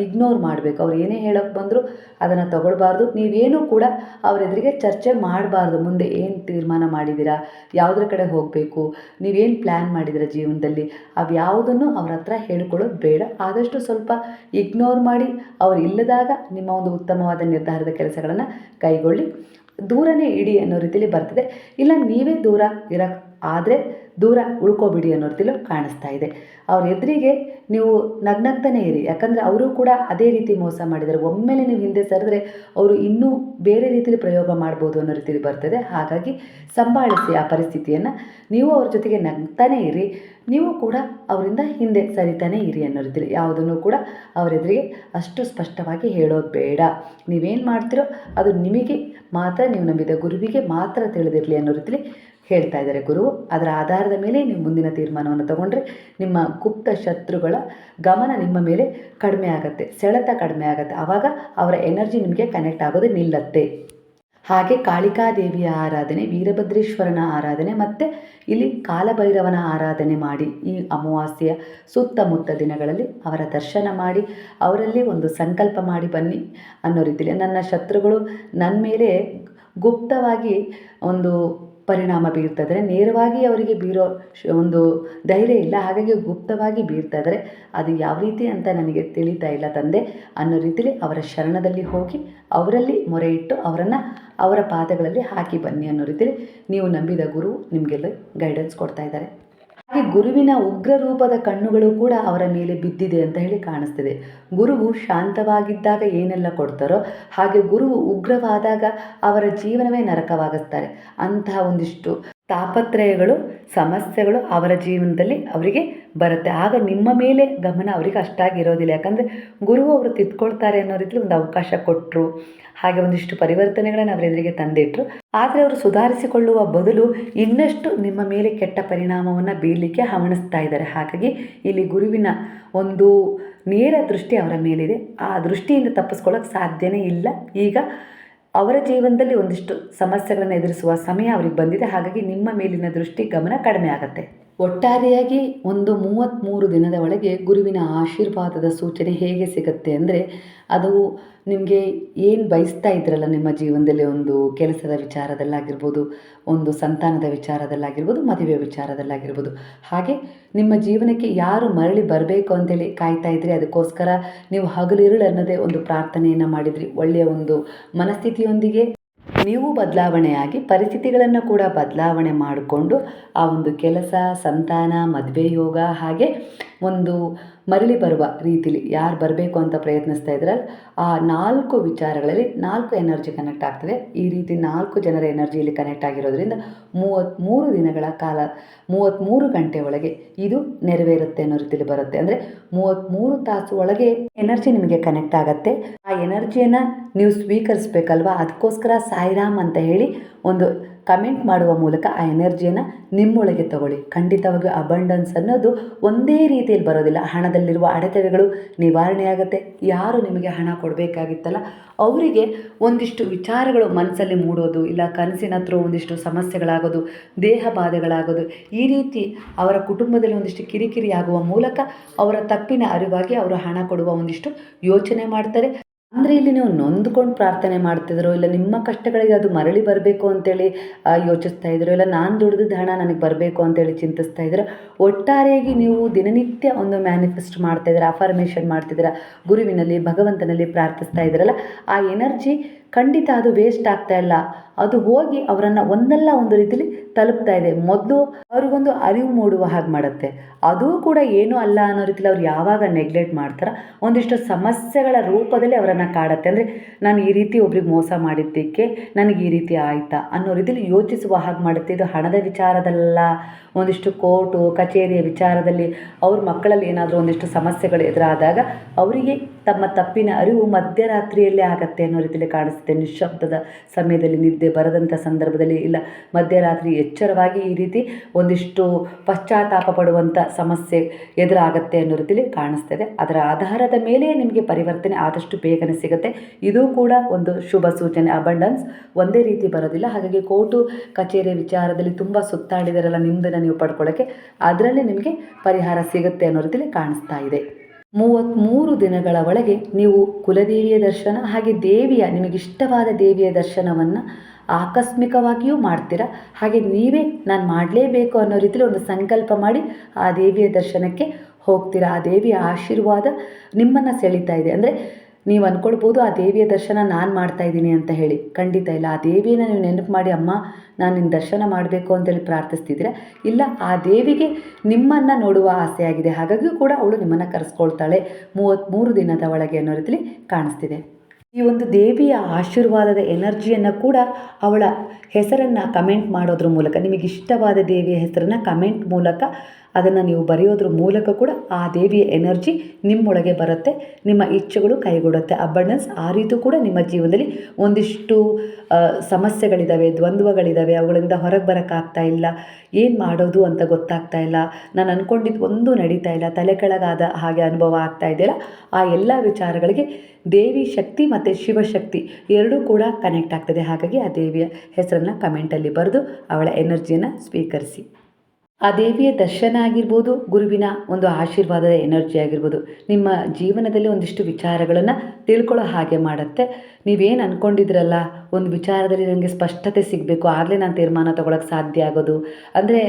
ಇಗ್ನೋರ್ ಮಾಡಬೇಕು. ಅವ್ರು ಏನೇ ಹೇಳೋಕ್ಕೆ ಬಂದರೂ ಅದನ್ನು ತಗೊಳ್ಬಾರ್ದು. ನೀವೇನೂ ಕೂಡ ಅವ್ರ ಎದುರಿಗೆ ಚರ್ಚೆ ಮಾಡಬಾರ್ದು. ಮುಂದೆ ಏನು ತೀರ್ಮಾನ ಮಾಡಿದ್ದೀರಾ, ಯಾವುದ್ರ ಕಡೆ ಹೋಗಬೇಕು, ನೀವೇನು ಪ್ಲ್ಯಾನ್ ಮಾಡಿದ್ದೀರಾ ಜೀವನದಲ್ಲಿ, ಅವು ಯಾವುದನ್ನು ಅವ್ರ ಹತ್ರ ಹೇಳ್ಕೊಳ್ಳೋದು ಬೇಡ. ಆದಷ್ಟು ಸ್ವಲ್ಪ ಇಗ್ನೋರ್ ಮಾಡಿ ಅವ್ರು ಇಲ್ಲದಾಗ ನಿಮ್ಮ ಒಂದು ಉತ್ತಮವಾದ ನಿರ್ಧಾರದ ಕೆಲಸಗಳನ್ನು ಕೈಗೊಳ್ಳಿ. ದೂರನೇ ಇಡಿ ಅನ್ನೋ ರೀತಿಯಲ್ಲಿ ಬರ್ತದೆ. ಇಲ್ಲ ನೀವೇ ದೂರ ಇರೋಕ್ಕೆ ಆದರೆ ದೂರ ಉಳ್ಕೊಬಿಡಿ ಅನ್ನೋ ರೀತಿಲೂ ಕಾಣಿಸ್ತಾ ಇದೆ. ಅವ್ರ ಎದುರಿಗೆ ನೀವು ನಗ್ನಗ್ತಾನೆ ಇರಿ, ಯಾಕಂದರೆ ಅವರು ಕೂಡ ಅದೇ ರೀತಿ ಮೋಸ ಮಾಡಿದ್ದಾರೆ. ಒಮ್ಮೆಲೆ ನೀವು ಹಿಂದೆ ಸರಿದ್ರೆ ಅವರು ಇನ್ನೂ ಬೇರೆ ರೀತಿಯಲ್ಲಿ ಪ್ರಯೋಗ ಮಾಡ್ಬೋದು ಅನ್ನೋ ರೀತಿಯಲ್ಲಿ ಬರ್ತದೆ. ಹಾಗಾಗಿ ಸಂಭಾಳಿಸಿ ಆ ಪರಿಸ್ಥಿತಿಯನ್ನು. ನೀವು ಅವ್ರ ಜೊತೆಗೆ ನಗ್ತಾನೆ ಇರಿ, ನೀವು ಕೂಡ ಅವರಿಂದ ಹಿಂದೆ ಸರಿತಾನೆ ಇರಿ ಅನ್ನೋ ರೀತಿಯಲ್ಲಿ. ಯಾವುದನ್ನು ಕೂಡ ಅವರೆದುರಿಗೆ ಅಷ್ಟು ಸ್ಪಷ್ಟವಾಗಿ ಹೇಳೋದು ಬೇಡ. ನೀವೇನು ಮಾಡ್ತೀರೋ ಅದು ನಿಮಗೆ ಮಾತ್ರ, ನೀವು ನಂಬಿದ ಗುರುವಿಗೆ ಮಾತ್ರ ತಿಳಿದಿರಲಿ ಅನ್ನೋ ರೀತಿಯಲ್ಲಿ ಹೇಳ್ತಾ ಇದ್ದಾರೆ ಗುರು. ಅದರ ಆಧಾರದ ಮೇಲೆ ನೀವು ಮುಂದಿನ ತೀರ್ಮಾನವನ್ನು ತಗೊಂಡ್ರೆ ನಿಮ್ಮ ಗುಪ್ತ ಶತ್ರುಗಳ ಗಮನ ನಿಮ್ಮ ಮೇಲೆ ಕಡಿಮೆ ಆಗುತ್ತೆ, ಸೆಳೆತ ಕಡಿಮೆ ಆಗುತ್ತೆ. ಆವಾಗ ಅವರ ಎನರ್ಜಿ ನಿಮಗೆ ಕನೆಕ್ಟ್ ಆಗೋದು ನಿಲ್ಲತ್ತೆ. ಹಾಗೆ ಕಾಳಿಕಾದೇವಿಯ ಆರಾಧನೆ, ವೀರಭದ್ರೇಶ್ವರನ ಆರಾಧನೆ ಮತ್ತು ಇಲ್ಲಿ ಕಾಲಭೈರವನ ಆರಾಧನೆ ಮಾಡಿ ಈ ಅಮಾವಾಸ್ಯೆಯ ಸುತ್ತಮುತ್ತ ದಿನಗಳಲ್ಲಿ ಅವರ ದರ್ಶನ ಮಾಡಿ ಅವರಲ್ಲಿ ಒಂದು ಸಂಕಲ್ಪ ಮಾಡಿ ಬನ್ನಿ ಅನ್ನೋ ರೀತಿಯಲ್ಲಿ. ನನ್ನ ಶತ್ರುಗಳು ನನ್ನ ಮೇಲೆ ಗುಪ್ತವಾಗಿ ಒಂದು ಪರಿಣಾಮ ಬೀರ್ತಾ ಇದ್ದಾರೆ, ನೇರವಾಗಿ ಅವರಿಗೆ ಬೀರೋ ಒಂದು ಧೈರ್ಯ ಇಲ್ಲ, ಹಾಗಾಗಿ ಗುಪ್ತವಾಗಿ ಬೀರ್ತಾ ಇದ್ದಾರೆ. ಅದು ಯಾವ ರೀತಿ ಅಂತ ನನಗೆ ತಿಳಿತಾ ಇಲ್ಲ ತಂದೆ ಅನ್ನೋ ರೀತಿಯಲ್ಲಿ ಅವರ ಶರಣದಲ್ಲಿ ಹೋಗಿ ಅವರಲ್ಲಿ ಮೊರೆ ಇಟ್ಟು ಅವರನ್ನು ಅವರ ಪಾದಗಳಲ್ಲಿ ಹಾಕಿ ಬನ್ನಿ ಅನ್ನೋ ರೀತಿಯಲ್ಲಿ ನೀವು ನಂಬಿದ ಗುರು ನಿಮಗೆಲ್ಲ ಗೈಡೆನ್ಸ್ ಕೊಡ್ತಾ ಇದ್ದಾರೆ. ಹಾಗೆ ಗುರುವಿನ ಉಗ್ರ ರೂಪದ ಕಣ್ಣುಗಳು ಕೂಡ ಅವರ ಮೇಲೆ ಬಿದ್ದಿದೆ ಅಂತ ಹೇಳಿ ಕಾಣಿಸ್ತಿದೆ. ಗುರುವು ಶಾಂತವಾಗಿದ್ದಾಗ ಏನೆಲ್ಲ ಕೊಡ್ತಾರೋ ಹಾಗೆ ಗುರುವು ಉಗ್ರವಾದಾಗ ಅವರ ಜೀವನವೇ ನರಕವಾಗಿಸ್ತಾರೆ. ಅಂತಹ ಒಂದಿಷ್ಟು ತಾಪತ್ರಯಗಳು, ಸಮಸ್ಯೆಗಳು ಅವರ ಜೀವನದಲ್ಲಿ ಅವರಿಗೆ ಬರುತ್ತೆ. ಆಗ ನಿಮ್ಮ ಮೇಲೆ ಗಮನ ಅವರಿಗೆ ಅಷ್ಟಾಗಿ ಇರೋದಿಲ್ಲ, ಯಾಕಂದರೆ ಗುರುವು ಅವರು ತಿದ್ಕೊಳ್ತಾರೆ ಅನ್ನೋ ರೀತಿಯಲ್ಲಿ ಒಂದು ಅವಕಾಶ ಕೊಟ್ಟರು, ಹಾಗೆ ಒಂದಿಷ್ಟು ಪರಿವರ್ತನೆಗಳನ್ನು ಅವರ ಎದುರಿಗೆ ತಂದಿಟ್ಟರು. ಆದರೆ ಅವರು ಸುಧಾರಿಸಿಕೊಳ್ಳುವ ಬದಲು ಇನ್ನಷ್ಟು ನಿಮ್ಮ ಮೇಲೆ ಕೆಟ್ಟ ಪರಿಣಾಮವನ್ನು ಬೀರಲಿಕ್ಕೆ ಹವಣಿಸ್ತಾ ಇದ್ದಾರೆ. ಹಾಗಾಗಿ ಇಲ್ಲಿ ಗುರುವಿನ ಒಂದು ನೇರ ದೃಷ್ಟಿ ಅವರ ಮೇಲಿದೆ. ಆ ದೃಷ್ಟಿಯಿಂದ ತಪ್ಪಿಸ್ಕೊಳ್ಳೋಕೆ ಸಾಧ್ಯನೇ ಇಲ್ಲ. ಈಗ ಅವರ ಜೀವನದಲ್ಲಿ ಒಂದಿಷ್ಟು ಸಮಸ್ಯೆಗಳನ್ನು ಎದುರಿಸುವ ಸಮಯ ಅವ್ರಿಗೆ ಬಂದಿದೆ. ಹಾಗಾಗಿ ನಿಮ್ಮ ಮೇಲಿನ ದೃಷ್ಟಿ ಗಮನ ಕಡಿಮೆ ಆಗುತ್ತೆ. ಒಟ್ಟಾರೆಯಾಗಿ ಒಂದು 33 ದಿನದ ಒಳಗೆ ಗುರುವಿನ ಆಶೀರ್ವಾದದ ಸೂಚನೆ ಹೇಗೆ ಸಿಗುತ್ತೆ ಅಂದರೆ, ಅದು ನಿಮಗೆ ಏನು ಬಯಸ್ತಾ ಇದ್ರಲ್ಲ ನಿಮ್ಮ ಜೀವನದಲ್ಲಿ, ಒಂದು ಕೆಲಸದ ವಿಚಾರದಲ್ಲಾಗಿರ್ಬೋದು, ಒಂದು ಸಂತಾನದ ವಿಚಾರದಲ್ಲಾಗಿರ್ಬೋದು, ಮದುವೆ ವಿಚಾರದಲ್ಲಾಗಿರ್ಬೋದು, ಹಾಗೆ ನಿಮ್ಮ ಜೀವನಕ್ಕೆ ಯಾರು ಮರಳಿ ಬರಬೇಕು ಅಂತೇಳಿ ಕಾಯ್ತಾ ಇದ್ರಿ, ಅದಕ್ಕೋಸ್ಕರ ನೀವು ಹಗಲಿರುಳು ಅನ್ನೋದೇ ಒಂದು ಪ್ರಾರ್ಥನೆಯನ್ನು ಮಾಡಿದ್ರಿ. ಒಳ್ಳೆಯ ಒಂದು ಮನಸ್ಥಿತಿಯೊಂದಿಗೆ ನೀವು ಬದಲಾವಣೆಯಾಗಿ ಪರಿಸ್ಥಿತಿಗಳನ್ನು ಕೂಡ ಬದಲಾವಣೆ ಮಾಡಿಕೊಂಡು ಆ ಒಂದು ಕೆಲಸ, ಸಂತಾನ, ಮದುವೆ ಯೋಗ, ಹಾಗೆ ಒಂದು ಮರಳಿ ಬರುವ ರೀತಿಲಿ ಯಾರು ಬರಬೇಕು ಅಂತ ಪ್ರಯತ್ನಿಸ್ತಾ ಇದ್ರಲ್ಲ, ಆ 4 ವಿಚಾರಗಳಲ್ಲಿ 4 ಎನರ್ಜಿ ಕನೆಕ್ಟ್ ಆಗ್ತದೆ. ಈ ರೀತಿ 4 ಜನರ ಎನರ್ಜಿಯಲ್ಲಿ ಕನೆಕ್ಟ್ ಆಗಿರೋದ್ರಿಂದ 33 ದಿನಗಳ ಕಾಲ 33 ಗಂಟೆ ಒಳಗೆ ಇದು ನೆರವೇರುತ್ತೆ ಅನ್ನೋ ರೀತಿಯಲ್ಲಿ ಬರುತ್ತೆ. ಅಂದರೆ 33 ತಾಸು ಒಳಗೆ ಎನರ್ಜಿ ನಿಮಗೆ ಕನೆಕ್ಟ್ ಆಗುತ್ತೆ. ಆ ಎನರ್ಜಿಯನ್ನು ನೀವು ಸ್ವೀಕರಿಸ್ಬೇಕಲ್ವ, ಅದಕ್ಕೋಸ್ಕರ ಸಾಯಿರಾಮ್ ಅಂತ ಹೇಳಿ ಒಂದು ಕಮೆಂಟ್ ಮಾಡುವ ಮೂಲಕ ಆ ಎನರ್ಜಿಯನ್ನು ನಿಮ್ಮೊಳಗೆ ತಗೊಳ್ಳಿ. ಖಂಡಿತವಾಗಿಯೂ ಅಬಂಡನ್ಸ್ ಅನ್ನೋದು ಒಂದೇ ರೀತಿಯಲ್ಲಿ ಬರೋದಿಲ್ಲ. ಹಣದಲ್ಲಿರುವ ಅಡೆತಡೆಗಳು ನಿವಾರಣೆ ಆಗುತ್ತೆ. ಯಾರು ನಿಮಗೆ ಹಣ ಕೊಡಬೇಕಾಗಿತ್ತಲ್ಲ ಅವರಿಗೆ ಒಂದಿಷ್ಟು ವಿಚಾರಗಳು ಮನಸ್ಸಲ್ಲಿ ಮೂಡೋದು, ಇಲ್ಲ ಕನಸಿನ ಹತ್ರ ಒಂದಿಷ್ಟು ಸಮಸ್ಯೆಗಳಾಗೋದು, ದೇಹ ಬಾಧೆಗಳಾಗೋದು, ಈ ರೀತಿ ಅವರ ಕುಟುಂಬದಲ್ಲಿ ಒಂದಿಷ್ಟು ಕಿರಿಕಿರಿ ಆಗುವ ಮೂಲಕ ಅವರ ತಪ್ಪಿನ ಅರಿವಾಗಿ ಅವರು ಹಣ ಕೊಡುವ ಒಂದಿಷ್ಟು ಯೋಚನೆ ಮಾಡ್ತಾರೆ. ಅಂದರೆ ಇಲ್ಲಿ ನೀವು ನೊಂದ್ಕೊಂಡು ಪ್ರಾರ್ಥನೆ ಮಾಡ್ತಿದ್ರೋ, ಇಲ್ಲ ನಿಮ್ಮ ಕಷ್ಟಗಳಿಗೆ ಅದು ಮರಳಿ ಬರಬೇಕು ಅಂತೇಳಿ ಯೋಚಿಸ್ತಾ ಇದ್ರೋ, ಇಲ್ಲ ನಾನು ದುಡಿದ ಹಣ ನನಗೆ ಬರಬೇಕು ಅಂತೇಳಿ ಚಿಂತಿಸ್ತಾ ಇದ್ದೀರೋ, ಒಟ್ಟಾರೆಯಾಗಿ ನೀವು ದಿನನಿತ್ಯ ಒಂದು ಮ್ಯಾನಿಫೆಸ್ಟ್ ಮಾಡ್ತಾಯಿದ್ದೀರ, ಅಫರ್ಮೇಷನ್ ಮಾಡ್ತಿದ್ದೀರ, ಗುರುವಿನಲ್ಲಿ ಭಗವಂತನಲ್ಲಿ ಪ್ರಾರ್ಥಿಸ್ತಾ ಇದ್ದೀರಲ್ಲ, ಆ ಎನರ್ಜಿ ಖಂಡಿತ ಅದು ವೇಸ್ಟ್ ಆಗ್ತಾ ಇಲ್ಲ. ಅದು ಹೋಗಿ ಅವರನ್ನು ಒಂದಲ್ಲ ಒಂದು ರೀತಿಲಿ ತಲುಪ್ತಾ ಇದೆ. ಮೊದಲು ಅವ್ರಿಗೊಂದು ಅರಿವು ಮೂಡುವ ಹಾಗೆ ಮಾಡುತ್ತೆ. ಅದೂ ಕೂಡ ಏನೂ ಅಲ್ಲ ಅನ್ನೋ ರೀತಿಲಿ ಅವ್ರು ಯಾವಾಗ ನೆಗ್ಲೆಕ್ಟ್ ಮಾಡ್ತಾರೋ ಒಂದಿಷ್ಟು ಸಮಸ್ಯೆಗಳ ರೂಪದಲ್ಲಿ ಅವರನ್ನು ಕಾಡುತ್ತೆ. ಅಂದರೆ ನಾನು ಈ ರೀತಿ ಒಬ್ರಿಗೆ ಮೋಸ ಮಾಡಿದ್ದಕ್ಕೆ ನನಗೆ ಈ ರೀತಿ ಆಯಿತಾ ಅನ್ನೋ ರೀತಿಲಿ ಯೋಚಿಸುವ ಹಾಗೆ ಮಾಡುತ್ತೆ. ಇದು ಹಣದ ವಿಚಾರದಲ್ಲ, ಒಂದಿಷ್ಟು ಕೋರ್ಟು ಕಚೇರಿಯ ವಿಚಾರದಲ್ಲಿ ಅವ್ರ ಮಕ್ಕಳಲ್ಲಿ ಏನಾದರೂ ಒಂದಿಷ್ಟು ಸಮಸ್ಯೆಗಳು ಎದುರಾದಾಗ ಅವರಿಗೆ ತಮ್ಮ ತಪ್ಪಿನ ಅರಿವು ಮಧ್ಯರಾತ್ರಿಯಲ್ಲೇ ಆಗತ್ತೆ ಅನ್ನೋ ರೀತಿಯಲ್ಲಿ ಕಾಣಿಸುತ್ತೆ. ನಿಶ್ಶಬ್ದದ ಸಮಯದಲ್ಲಿ, ನಿದ್ದೆ ಬರದಂಥ ಸಂದರ್ಭದಲ್ಲಿ, ಇಲ್ಲ ಮಧ್ಯರಾತ್ರಿ ಎಚ್ಚರವಾಗಿ ಈ ರೀತಿ ಒಂದಿಷ್ಟು ಪಶ್ಚಾತ್ತಾಪ ಪಡುವಂಥ ಸಮಸ್ಯೆ ಎದುರಾಗತ್ತೆ ಅನ್ನೋ ರೀತಿಯಲ್ಲಿ ಕಾಣಿಸ್ತದೆ. ಅದರ ಆಧಾರದ ಮೇಲೆ ನಿಮಗೆ ಪರಿವರ್ತನೆ ಆದಷ್ಟು ಬೇಗನೆ ಸಿಗುತ್ತೆ. ಇದು ಕೂಡ ಒಂದು ಶುಭ ಸೂಚನೆ. ಅಬಂಡನ್ಸ್ ಒಂದೇ ರೀತಿ ಬರೋದಿಲ್ಲ. ಹಾಗಾಗಿ ಕೋರ್ಟು ಕಚೇರಿಯ ವಿಚಾರದಲ್ಲಿ ತುಂಬ ಸುತ್ತಾಡಿದಾರಲ್ಲ ನಿಮ್ಮದನ್ನು ನೀವು ಪಡ್ಕೊಳ್ಳೋಕ್ಕೆ, ಅದರಲ್ಲಿ ನಿಮಗೆ ಪರಿಹಾರ ಸಿಗುತ್ತೆ ಅನ್ನೋ ರೀತಿಯಲ್ಲಿ ಕಾಣಿಸ್ತಾ ಇದೆ. 33 ದಿನಗಳ ಒಳಗೆ ನೀವು ಕುಲದೇವಿಯ ದರ್ಶನ, ಹಾಗೆ ದೇವಿಯ ನಿಮಗಿಷ್ಟವಾದ ದೇವಿಯ ದರ್ಶನವನ್ನು ಆಕಸ್ಮಿಕವಾಗಿಯೂ ಮಾಡ್ತೀರಾ. ಹಾಗೆ ನೀವೇ ನಾನು ಮಾಡಲೇಬೇಕು ಅನ್ನೋ ರೀತಿಯಲ್ಲಿ ಒಂದು ಸಂಕಲ್ಪ ಮಾಡಿ ಆ ದೇವಿಯ ದರ್ಶನಕ್ಕೆ ಹೋಗ್ತೀರಾ. ಆ ದೇವಿಯ ಆಶೀರ್ವಾದ ನಿಮ್ಮನ್ನು ಸೆಳೀತಾ ಇದೆ. ಅಂದರೆ ನೀವು ಅಂದ್ಕೊಳ್ಬೋದು ಆ ದೇವಿಯ ದರ್ಶನ ನಾನು ಮಾಡ್ತಾಯಿದ್ದೀನಿ ಅಂತ ಹೇಳಿ. ಖಂಡಿತ ಇಲ್ಲ. ಆ ದೇವಿಯನ್ನು ನೀವು ನೆನಪು ಮಾಡಿ, ಅಮ್ಮ ನಾನು ನಿನ್ನ ದರ್ಶನ ಮಾಡಬೇಕು ಅಂತೇಳಿ ಪ್ರಾರ್ಥಿಸ್ತಿದ್ದೀರಾ. ಇಲ್ಲ, ಆ ದೇವಿಗೆ ನಿಮ್ಮನ್ನು ನೋಡುವ ಆಸೆ ಆಗಿದೆ, ಹಾಗಾಗಿ ಕೂಡ ಅವಳು ನಿಮ್ಮನ್ನು ಕರೆಸ್ಕೊಳ್ತಾಳೆ 33 ದಿನದ ಒಳಗೆ ಅನ್ನೋ ರೀತಿಲಿ ಕಾಣಿಸ್ತಿದೆ. ಈ ಒಂದು ದೇವಿಯ ಆಶೀರ್ವಾದದ ಎನರ್ಜಿಯನ್ನು ಕೂಡ ಅವಳ ಹೆಸರನ್ನು ಕಮೆಂಟ್ ಮಾಡೋದ್ರ ಮೂಲಕ, ನಿಮಗೆ ಇಷ್ಟವಾದ ದೇವಿಯ ಹೆಸರನ್ನು ಕಮೆಂಟ್ ಮೂಲಕ ಅದನ್ನು ನೀವು ಬರೆಯೋದ್ರ ಮೂಲಕ ಕೂಡ ಆ ದೇವಿಯ ಎನರ್ಜಿ ನಿಮ್ಮೊಳಗೆ ಬರುತ್ತೆ, ನಿಮ್ಮ ಇಚ್ಛೆಗಳು ಕೈಗೂಡುತ್ತೆ. ಅಬಂಡೆನ್ಸ್ ಆ ರೀತಿ ಕೂಡ ನಿಮ್ಮ ಜೀವನದಲ್ಲಿ ಒಂದಿಷ್ಟು ಸಮಸ್ಯೆಗಳಿದ್ದಾವೆ, ದ್ವಂದ್ವಗಳಿದ್ದಾವೆ, ಅವುಗಳಿಂದ ಹೊರಗೆ ಬರೋಕ್ಕಾಗ್ತಾ ಇಲ್ಲ, ಏನು ಮಾಡೋದು ಅಂತ ಗೊತ್ತಾಗ್ತಾ ಇಲ್ಲ, ನಾನು ಅಂದ್ಕೊಂಡಿದ್ದು ಒಂದು ನಡೀತಾ ಇಲ್ಲ, ತಲೆ ಕೆಳಗಾದ ಹಾಗೆ ಅನುಭವ ಆಗ್ತಾ ಇದೆಯಲ್ಲ, ಆ ಎಲ್ಲ ವಿಚಾರಗಳಿಗೆ ದೇವಿ ಶಕ್ತಿ ಮತ್ತು ಶಿವಶಕ್ತಿ ಎರಡೂ ಕೂಡ ಕನೆಕ್ಟ್ ಆಗ್ತದೆ. ಹಾಗಾಗಿ ಆ ದೇವಿಯ ಹೆಸರನ್ನು ಕಮೆಂಟಲ್ಲಿ ಬರೆದು ಅವಳ ಎನರ್ಜಿಯನ್ನು ಸ್ವೀಕರಿಸಿ. ಆ ದೇವಿಯ ದರ್ಶನ ಆಗಿರ್ಬೋದು, ಗುರುವಿನ ಒಂದು ಆಶೀರ್ವಾದದ ಎನರ್ಜಿ ಆಗಿರ್ಬೋದು, ನಿಮ್ಮ ಜೀವನದಲ್ಲಿ ಒಂದಿಷ್ಟು ವಿಚಾರಗಳನ್ನು ತಿಳ್ಕೊಳ್ಳೋ ಹಾಗೆ ಮಾಡುತ್ತೆ. ನೀವೇನು ಅಂದ್ಕೊಂಡಿದ್ರಲ್ಲ, ಒಂದು ವಿಚಾರದಲ್ಲಿ ನನಗೆ ಸ್ಪಷ್ಟತೆ ಸಿಗಬೇಕು, ಆಗಲೇ ನಾನು ತೀರ್ಮಾನ ತೊಗೊಳಕ್ಕೆ ಸಾಧ್ಯ ಆಗೋದು, ಅಂದರೆ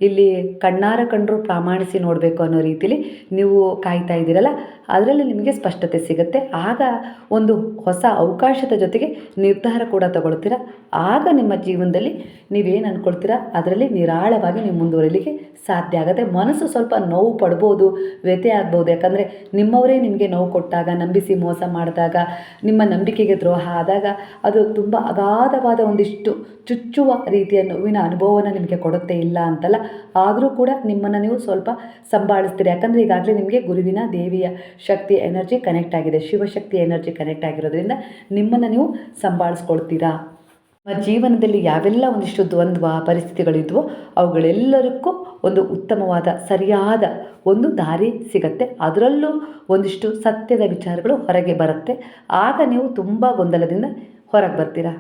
ಇಲ್ಲಿ ಕಣ್ಣಾರ ಕಂಡರೂ ಪ್ರಾಮಾಣಿಸಿ ನೋಡಬೇಕು ಅನ್ನೋ ರೀತಿಲಿ ನೀವು ಕಾಯ್ತಾ ಇದ್ದೀರಲ್ಲ, ಅದರಲ್ಲಿ ನಿಮಗೆ ಸ್ಪಷ್ಟತೆ ಸಿಗುತ್ತೆ. ಆಗ ಒಂದು ಹೊಸ ಅವಕಾಶದ ಜೊತೆಗೆ ನಿರ್ಧಾರ ಕೂಡ ತಗೊಳ್ತೀರ. ಆಗ ನಿಮ್ಮ ಜೀವನದಲ್ಲಿ ನೀವೇನು ಅಂದ್ಕೊಳ್ತೀರ ಅದರಲ್ಲಿ ನಿರಾಳವಾಗಿ ನೀವು ಮುಂದುವರಿಲಿಕ್ಕೆ ಸಾಧ್ಯ ಆಗುತ್ತೆ. ಮನಸ್ಸು ಸ್ವಲ್ಪ ನೋವು ಪಡ್ಬೋದು, ವ್ಯಥೆ ಆಗ್ಬೋದು. ಯಾಕಂದರೆ ನಿಮ್ಮವರೇ ನಿಮಗೆ ನೋವು ಕೊಟ್ಟಾಗ, ನಂಬಿಸಿ ಮೋಸ ಮಾಡಿದಾಗ, ನಿಮ್ಮ ನಂಬಿಕೆಗೆ ದ್ರೋಹ ಆದಾಗ ಅದು ತುಂಬ ಅಗಾಧವಾದ ಒಂದಿಷ್ಟು ಚುಚ್ಚುವ ರೀತಿಯ ನೋವಿನ ಅನುಭವವನ್ನು ನಿಮಗೆ ಕೊಡುತ್ತೆ, ಇಲ್ಲ ಅಂತಲ್ಲ. ಆದರೂ ಕೂಡ ನಿಮ್ಮನ್ನು ನೀವು ಸ್ವಲ್ಪ ಸಂಭಾಳಿಸ್ತೀರಿ. ಯಾಕಂದರೆ ಈಗಾಗಲೇ ನಿಮಗೆ ಗುರುವಿನ ದೇವಿಯ ಶಕ್ತಿ ಎನರ್ಜಿ ಕನೆಕ್ಟ್ ಆಗಿದೆ, ಶಿವಶಕ್ತಿ ಎನರ್ಜಿ ಕನೆಕ್ಟ್ ಆಗಿರೋದ್ರಿಂದ ನಿಮ್ಮನ್ನು ನೀವು ಸಂಭಾಳಿಸ್ಕೊಳ್ತೀರಾ. ನಿಮ್ಮ ಜೀವನದಲ್ಲಿ ಯಾವೆಲ್ಲ ಒಂದಿಷ್ಟು ದ್ವಂದ್ವ ಪರಿಸ್ಥಿತಿಗಳಿದ್ವೋ ಅವುಗಳೆಲ್ಲರಿಗೂ ಒಂದು ಉತ್ತಮವಾದ ಸರಿಯಾದ ಒಂದು ದಾರಿ ಸಿಗತ್ತೆ. ಅದರಲ್ಲೂ ಒಂದಿಷ್ಟು ಸತ್ಯದ ವಿಚಾರಗಳು ಹೊರಗೆ ಬರುತ್ತೆ. ಆಗ ನೀವು ತುಂಬ ಗೊಂದಲದಿಂದ ಹೊರಗೆ ಬರ್ತೀರಾ.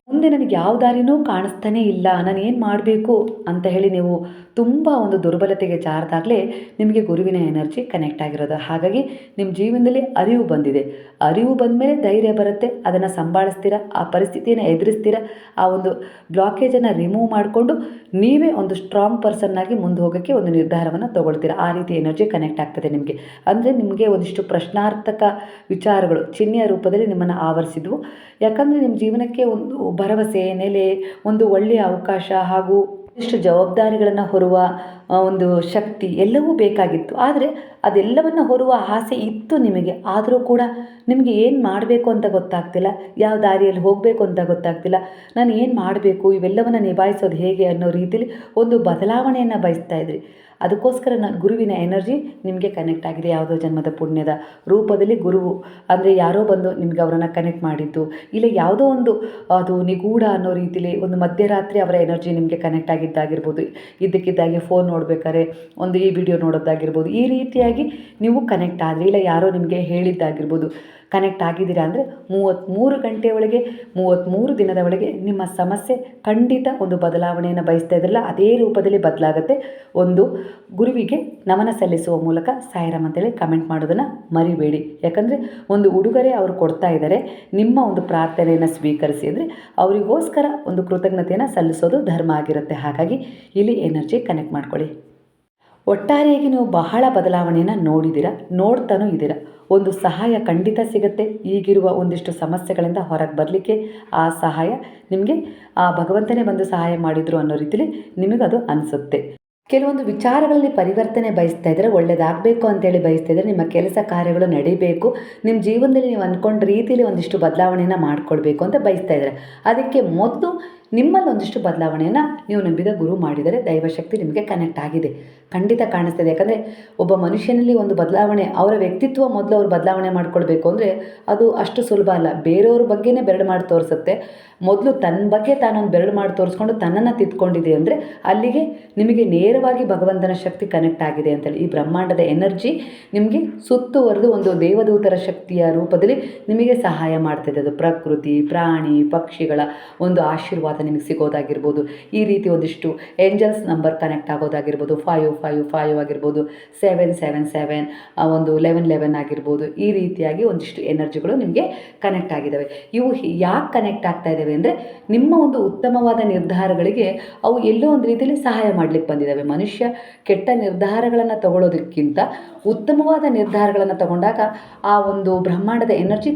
ಮುಂದೆ ನನಗೆ ಯಾವ ದಾರಿನೂ ಕಾಣಿಸ್ತಾನೇ ಇಲ್ಲ, ನಾನು ಏನು ಮಾಡಬೇಕು ಅಂತ ಹೇಳಿ ನೀವು ತುಂಬ ಒಂದು ದುರ್ಬಲತೆಗೆ ಜಾರದಾಗಲೇ ನಿಮಗೆ ಗುರುವಿನ ಎನರ್ಜಿ ಕನೆಕ್ಟ್ ಆಗಿರೋದು. ಹಾಗಾಗಿ ನಿಮ್ಮ ಜೀವನದಲ್ಲಿ ಅರಿವು ಬಂದಿದೆ. ಅರಿವು ಬಂದ ಮೇಲೆ ಧೈರ್ಯ ಬರುತ್ತೆ, ಅದನ್ನು ಸಂಭಾಳಿಸ್ತೀರ, ಆ ಪರಿಸ್ಥಿತಿಯನ್ನು ಎದುರಿಸ್ತೀರ, ಆ ಒಂದು ಬ್ಲಾಕೇಜನ್ನು ರಿಮೂವ್ ಮಾಡಿಕೊಂಡು ನೀವೇ ಒಂದು ಸ್ಟ್ರಾಂಗ್ ಪರ್ಸನ್ನಾಗಿ ಮುಂದೆ ಹೋಗೋಕ್ಕೆ ಒಂದು ನಿರ್ಧಾರವನ್ನು ತೊಗೊಳ್ತೀರ. ಆ ರೀತಿ ಎನರ್ಜಿ ಕನೆಕ್ಟ್ ಆಗ್ತದೆ ನಿಮಗೆ. ಅಂದರೆ ನಿಮಗೆ ಒಂದಿಷ್ಟು ಪ್ರಶ್ನಾರ್ಥಕ ವಿಚಾರಗಳು ಚಿಹ್ನೆಯ ರೂಪದಲ್ಲಿ ನಿಮ್ಮನ್ನು ಆವರಿಸಿದ್ವು. ಯಾಕಂದರೆ ನಿಮ್ಮ ಜೀವನಕ್ಕೆ ಒಂದು ಭರವಸೆ, ನೆಲೆ, ಒಂದು ಒಳ್ಳೆಯ ಅವಕಾಶ ಹಾಗೂ ಇಷ್ಟು ಜವಾಬ್ದಾರಿಗಳನ್ನು ಹೊರುವ ಒಂದು ಶಕ್ತಿ ಎಲ್ಲವೂ ಬೇಕಾಗಿತ್ತು. ಆದರೆ ಅದೆಲ್ಲವನ್ನು ಹೊರುವ ಆಸೆ ಇತ್ತು ನಿಮಗೆ. ಆದರೂ ಕೂಡ ನಿಮಗೆ ಏನು ಮಾಡಬೇಕು ಅಂತ ಗೊತ್ತಾಗ್ತಿಲ್ಲ, ಯಾವ ದಾರಿಯಲ್ಲಿ ಹೋಗಬೇಕು ಅಂತ ಗೊತ್ತಾಗ್ತಿಲ್ಲ, ನಾನು ಏನು ಮಾಡಬೇಕು, ಇವೆಲ್ಲವನ್ನು ನಿಭಾಯಿಸೋದು ಹೇಗೆ ಅನ್ನೋ ರೀತಿಯಲ್ಲಿ ಒಂದು ಬದಲಾವಣೆಯನ್ನು ಬಯಸ್ತಾ ಇದ್ರಿ. ಅದಕ್ಕೋಸ್ಕರ ಗುರುವಿನ ಎನರ್ಜಿ ನಿಮಗೆ ಕನೆಕ್ಟ್ ಆಗಿದೆ. ಯಾವುದೋ ಜನ್ಮದ ಪುಣ್ಯದ ರೂಪದಲ್ಲಿ ಗುರುವು ಅಂದರೆ ಯಾರೋ ಬಂದು ನಿಮ್ಗೆ ಅವರನ್ನು ಕನೆಕ್ಟ್ ಮಾಡಿದ್ದು, ಇಲ್ಲ ಯಾವುದೋ ಒಂದು ಅದು ನಿಗೂಢ ಅನ್ನೋ ರೀತಿಲಿ ಒಂದು ಮಧ್ಯರಾತ್ರಿ ಅವರ ಎನರ್ಜಿ ನಿಮಗೆ ಕನೆಕ್ಟ್ ಆಗಿದ್ದಾಗಿರ್ಬೋದು, ಇದ್ದಕ್ಕಿದ್ದಾಗೆ ಫೋನ್ ನೋಡ್ಬೇಕಾದ್ರೆ ಒಂದು ಈ ವಿಡಿಯೋ ನೋಡೋದಾಗಿರ್ಬೋದು, ಈ ರೀತಿಯಾಗಿ ನೀವು ಕನೆಕ್ಟ್ ಆದರೆ, ಇಲ್ಲ ಯಾರೋ ನಿಮಗೆ ಹೇಳಿದ್ದಾಗಿರ್ಬೋದು, ಕನೆಕ್ಟ್ ಆಗಿದ್ದೀರಾ ಅಂದರೆ 33 ಗಂಟೆ ಒಳಗೆ 33 ದಿನದ ಒಳಗೆ ನಿಮ್ಮ ಸಮಸ್ಯೆ ಖಂಡಿತ ಒಂದು ಬದಲಾವಣೆಯನ್ನು ಬಯಸ್ತಾ ಇದ್ರಲ್ಲ ಅದೇ ರೂಪದಲ್ಲಿ ಬದಲಾಗುತ್ತೆ. ಒಂದು ಗುರುವಿಗೆ ನಮನ ಸಲ್ಲಿಸುವ ಮೂಲಕ ಸಾಯಿರಾಮ್ ಅಂತೇಳಿ ಕಮೆಂಟ್ ಮಾಡೋದನ್ನು ಮರಿಬೇಡಿ. ಯಾಕಂದರೆ ಒಂದು ಉಡುಗೊರೆ ಅವರು ಕೊಡ್ತಾ ಇದ್ದಾರೆ, ನಿಮ್ಮ ಒಂದು ಪ್ರಾರ್ಥನೆಯನ್ನು ಸ್ವೀಕರಿಸಿ ಅಂದರೆ ಅವರಿಗೋಸ್ಕರ ಒಂದು ಕೃತಜ್ಞತೆಯನ್ನು ಸಲ್ಲಿಸೋದು ಧರ್ಮ ಆಗಿರುತ್ತೆ. ಹಾಗಾಗಿ ಇಲ್ಲಿ ಎನರ್ಜಿ ಕನೆಕ್ಟ್ ಮಾಡ್ಕೊಳ್ಳಿ. ಒಟ್ಟಾರೆಯಾಗಿ ನೀವು ಬಹಳ ಬದಲಾವಣೆಯನ್ನು ನೋಡ್ತಾನೂ ಇದ್ದೀರಾ. ಒಂದು ಸಹಾಯ ಖಂಡಿತ ಸಿಗುತ್ತೆ. ಈಗಿರುವ ಒಂದಿಷ್ಟು ಸಮಸ್ಯೆಗಳಿಂದ ಹೊರಗೆ ಬರಲಿಕ್ಕೆ ಆ ಸಹಾಯ ನಿಮಗೆ ಆ ಭಗವಂತನೇ ಬಂದು ಸಹಾಯ ಮಾಡಿದರು ಅನ್ನೋ ರೀತಿಲಿ ನಿಮಗದು ಅನಿಸುತ್ತೆ. ಕೆಲವೊಂದು ವಿಚಾರಗಳಲ್ಲಿ ಪರಿವರ್ತನೆ ಬಯಸ್ತಾ ಇದ್ದರೆ, ಒಳ್ಳೆಯದಾಗಬೇಕು ಅಂತೇಳಿ ಬಯಸ್ತಾ ಇದ್ದರೆ, ನಿಮ್ಮ ಕೆಲಸ ಕಾರ್ಯಗಳು ನಡೀಬೇಕು, ನಿಮ್ಮ ಜೀವನದಲ್ಲಿ ನೀವು ಅಂದ್ಕೊಂಡ ರೀತಿಯಲ್ಲಿ ಒಂದಿಷ್ಟು ಬದಲಾವಣೆಯನ್ನು ಮಾಡ್ಕೊಳ್ಬೇಕು ಅಂತ ಬಯಸ್ತಾ ಇದ್ದಾರೆ. ಅದಕ್ಕೆ ಮೊದಲು ನಿಮ್ಮಲ್ಲಿ ಒಂದಿಷ್ಟು ಬದಲಾವಣೆಯನ್ನು ನೀವು ನಂಬಿದ ಗುರು ಮಾಡಿದರೆ ದೈವಶಕ್ತಿ ನಿಮಗೆ ಕನೆಕ್ಟ್ ಆಗಿದೆ, ಖಂಡಿತ ಕಾಣಿಸ್ತಿದೆ. ಯಾಕಂದರೆ ಒಬ್ಬ ಮನುಷ್ಯನಲ್ಲಿ ಒಂದು ಬದಲಾವಣೆ, ಅವರ ವ್ಯಕ್ತಿತ್ವ ಮೊದಲು ಅವ್ರು ಬದಲಾವಣೆ ಮಾಡ್ಕೊಳ್ಬೇಕು ಅಂದರೆ ಅದು ಅಷ್ಟು ಸುಲಭ ಅಲ್ಲ. ಬೇರೆಯವ್ರ ಬಗ್ಗೆನೇ ಬೆರಡು ಮಾಡಿ ತೋರಿಸುತ್ತೆ. ಮೊದಲು ತನ್ನ ಬಗ್ಗೆ ತಾನೊಂದು ಬೆರಡು ಮಾಡಿ ತೋರಿಸ್ಕೊಂಡು ತನ್ನನ್ನು ತಿದ್ಕೊಂಡಿದೆ ಅಂದರೆ ಅಲ್ಲಿಗೆ ನಿಮಗೆ ನೇರವಾಗಿ ಭಗವಂತನ ಶಕ್ತಿ ಕನೆಕ್ಟ್ ಆಗಿದೆ ಅಂತೇಳಿ. ಈ ಬ್ರಹ್ಮಾಂಡದ ಎನರ್ಜಿ ನಿಮಗೆ ಸುತ್ತುವರೆದು ಒಂದು ದೇವದೂತರ ಶಕ್ತಿಯ ರೂಪದಲ್ಲಿ ನಿಮಗೆ ಸಹಾಯ ಮಾಡ್ತಿದೆ. ಅದು ಪ್ರಕೃತಿ, ಪ್ರಾಣಿ, ಪಕ್ಷಿಗಳ ಒಂದು ಆಶೀರ್ವಾದ ನಿಮಗೆ ಸಿಗೋದಾಗಿರ್ಬೋದು. ಈ ರೀತಿ ಒಂದಿಷ್ಟು ಏಂಜಲ್ಸ್ ನಂಬರ್ ಕನೆಕ್ಟ್ ಆಗೋದಾಗಿರ್ಬೋದು. 555 ಆಗಿರ್ಬೋದು, 777, ಒಂದು 1111 ಆಗಿರ್ಬೋದು. ಈ ರೀತಿಯಾಗಿ ಒಂದಿಷ್ಟು ಎನರ್ಜಿಗಳು ನಿಮಗೆ ಕನೆಕ್ಟ್ ಆಗಿದ್ದಾವೆ. ಇವು ಯಾಕೆ ಕನೆಕ್ಟ್ ಆಗ್ತಾ ಇದ್ದಾವೆ ಅಂದರೆ, ನಿಮ್ಮ ಒಂದು ಉತ್ತಮವಾದ ನಿರ್ಧಾರಗಳಿಗೆ ಅವು ಎಲ್ಲೋ ಒಂದು ರೀತಿಯಲ್ಲಿ ಸಹಾಯ ಮಾಡಲಿಕ್ಕೆ ಬಂದಿದ್ದಾವೆ. ಮನುಷ್ಯ ಕೆಟ್ಟ ನಿರ್ಧಾರಗಳನ್ನು ತಗೊಳ್ಳೋದಕ್ಕಿಂತ ಉತ್ತಮವಾದ ನಿರ್ಧಾರಗಳನ್ನು ತಗೊಂಡಾಗ ಆ ಒಂದು ಬ್ರಹ್ಮಾಂಡದ ಎನರ್ಜಿ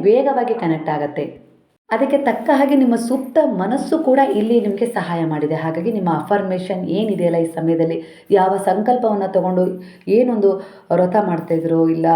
ವೇಗವಾಗಿ ಕನೆಕ್ಟ್ ಆಗುತ್ತೆ. ಅದಕ್ಕೆ ತಕ್ಕ ಹಾಗೆ ನಿಮ್ಮ ಸುಪ್ತ ಮನಸ್ಸು ಕೂಡ ಇಲ್ಲಿ ನಿಮಗೆ ಸಹಾಯ ಮಾಡಿದೆ. ಹಾಗಾಗಿ ನಿಮ್ಮ ಅಫರ್ಮೇಷನ್ ಏನಿದೆಯಲ್ಲ, ಈ ಸಮಯದಲ್ಲಿ ಯಾವ ಸಂಕಲ್ಪವನ್ನು ತಗೊಂಡು ಏನೊಂದು ವ್ರತ ಮಾಡ್ತಾಯಿದ್ರು, ಇಲ್ಲ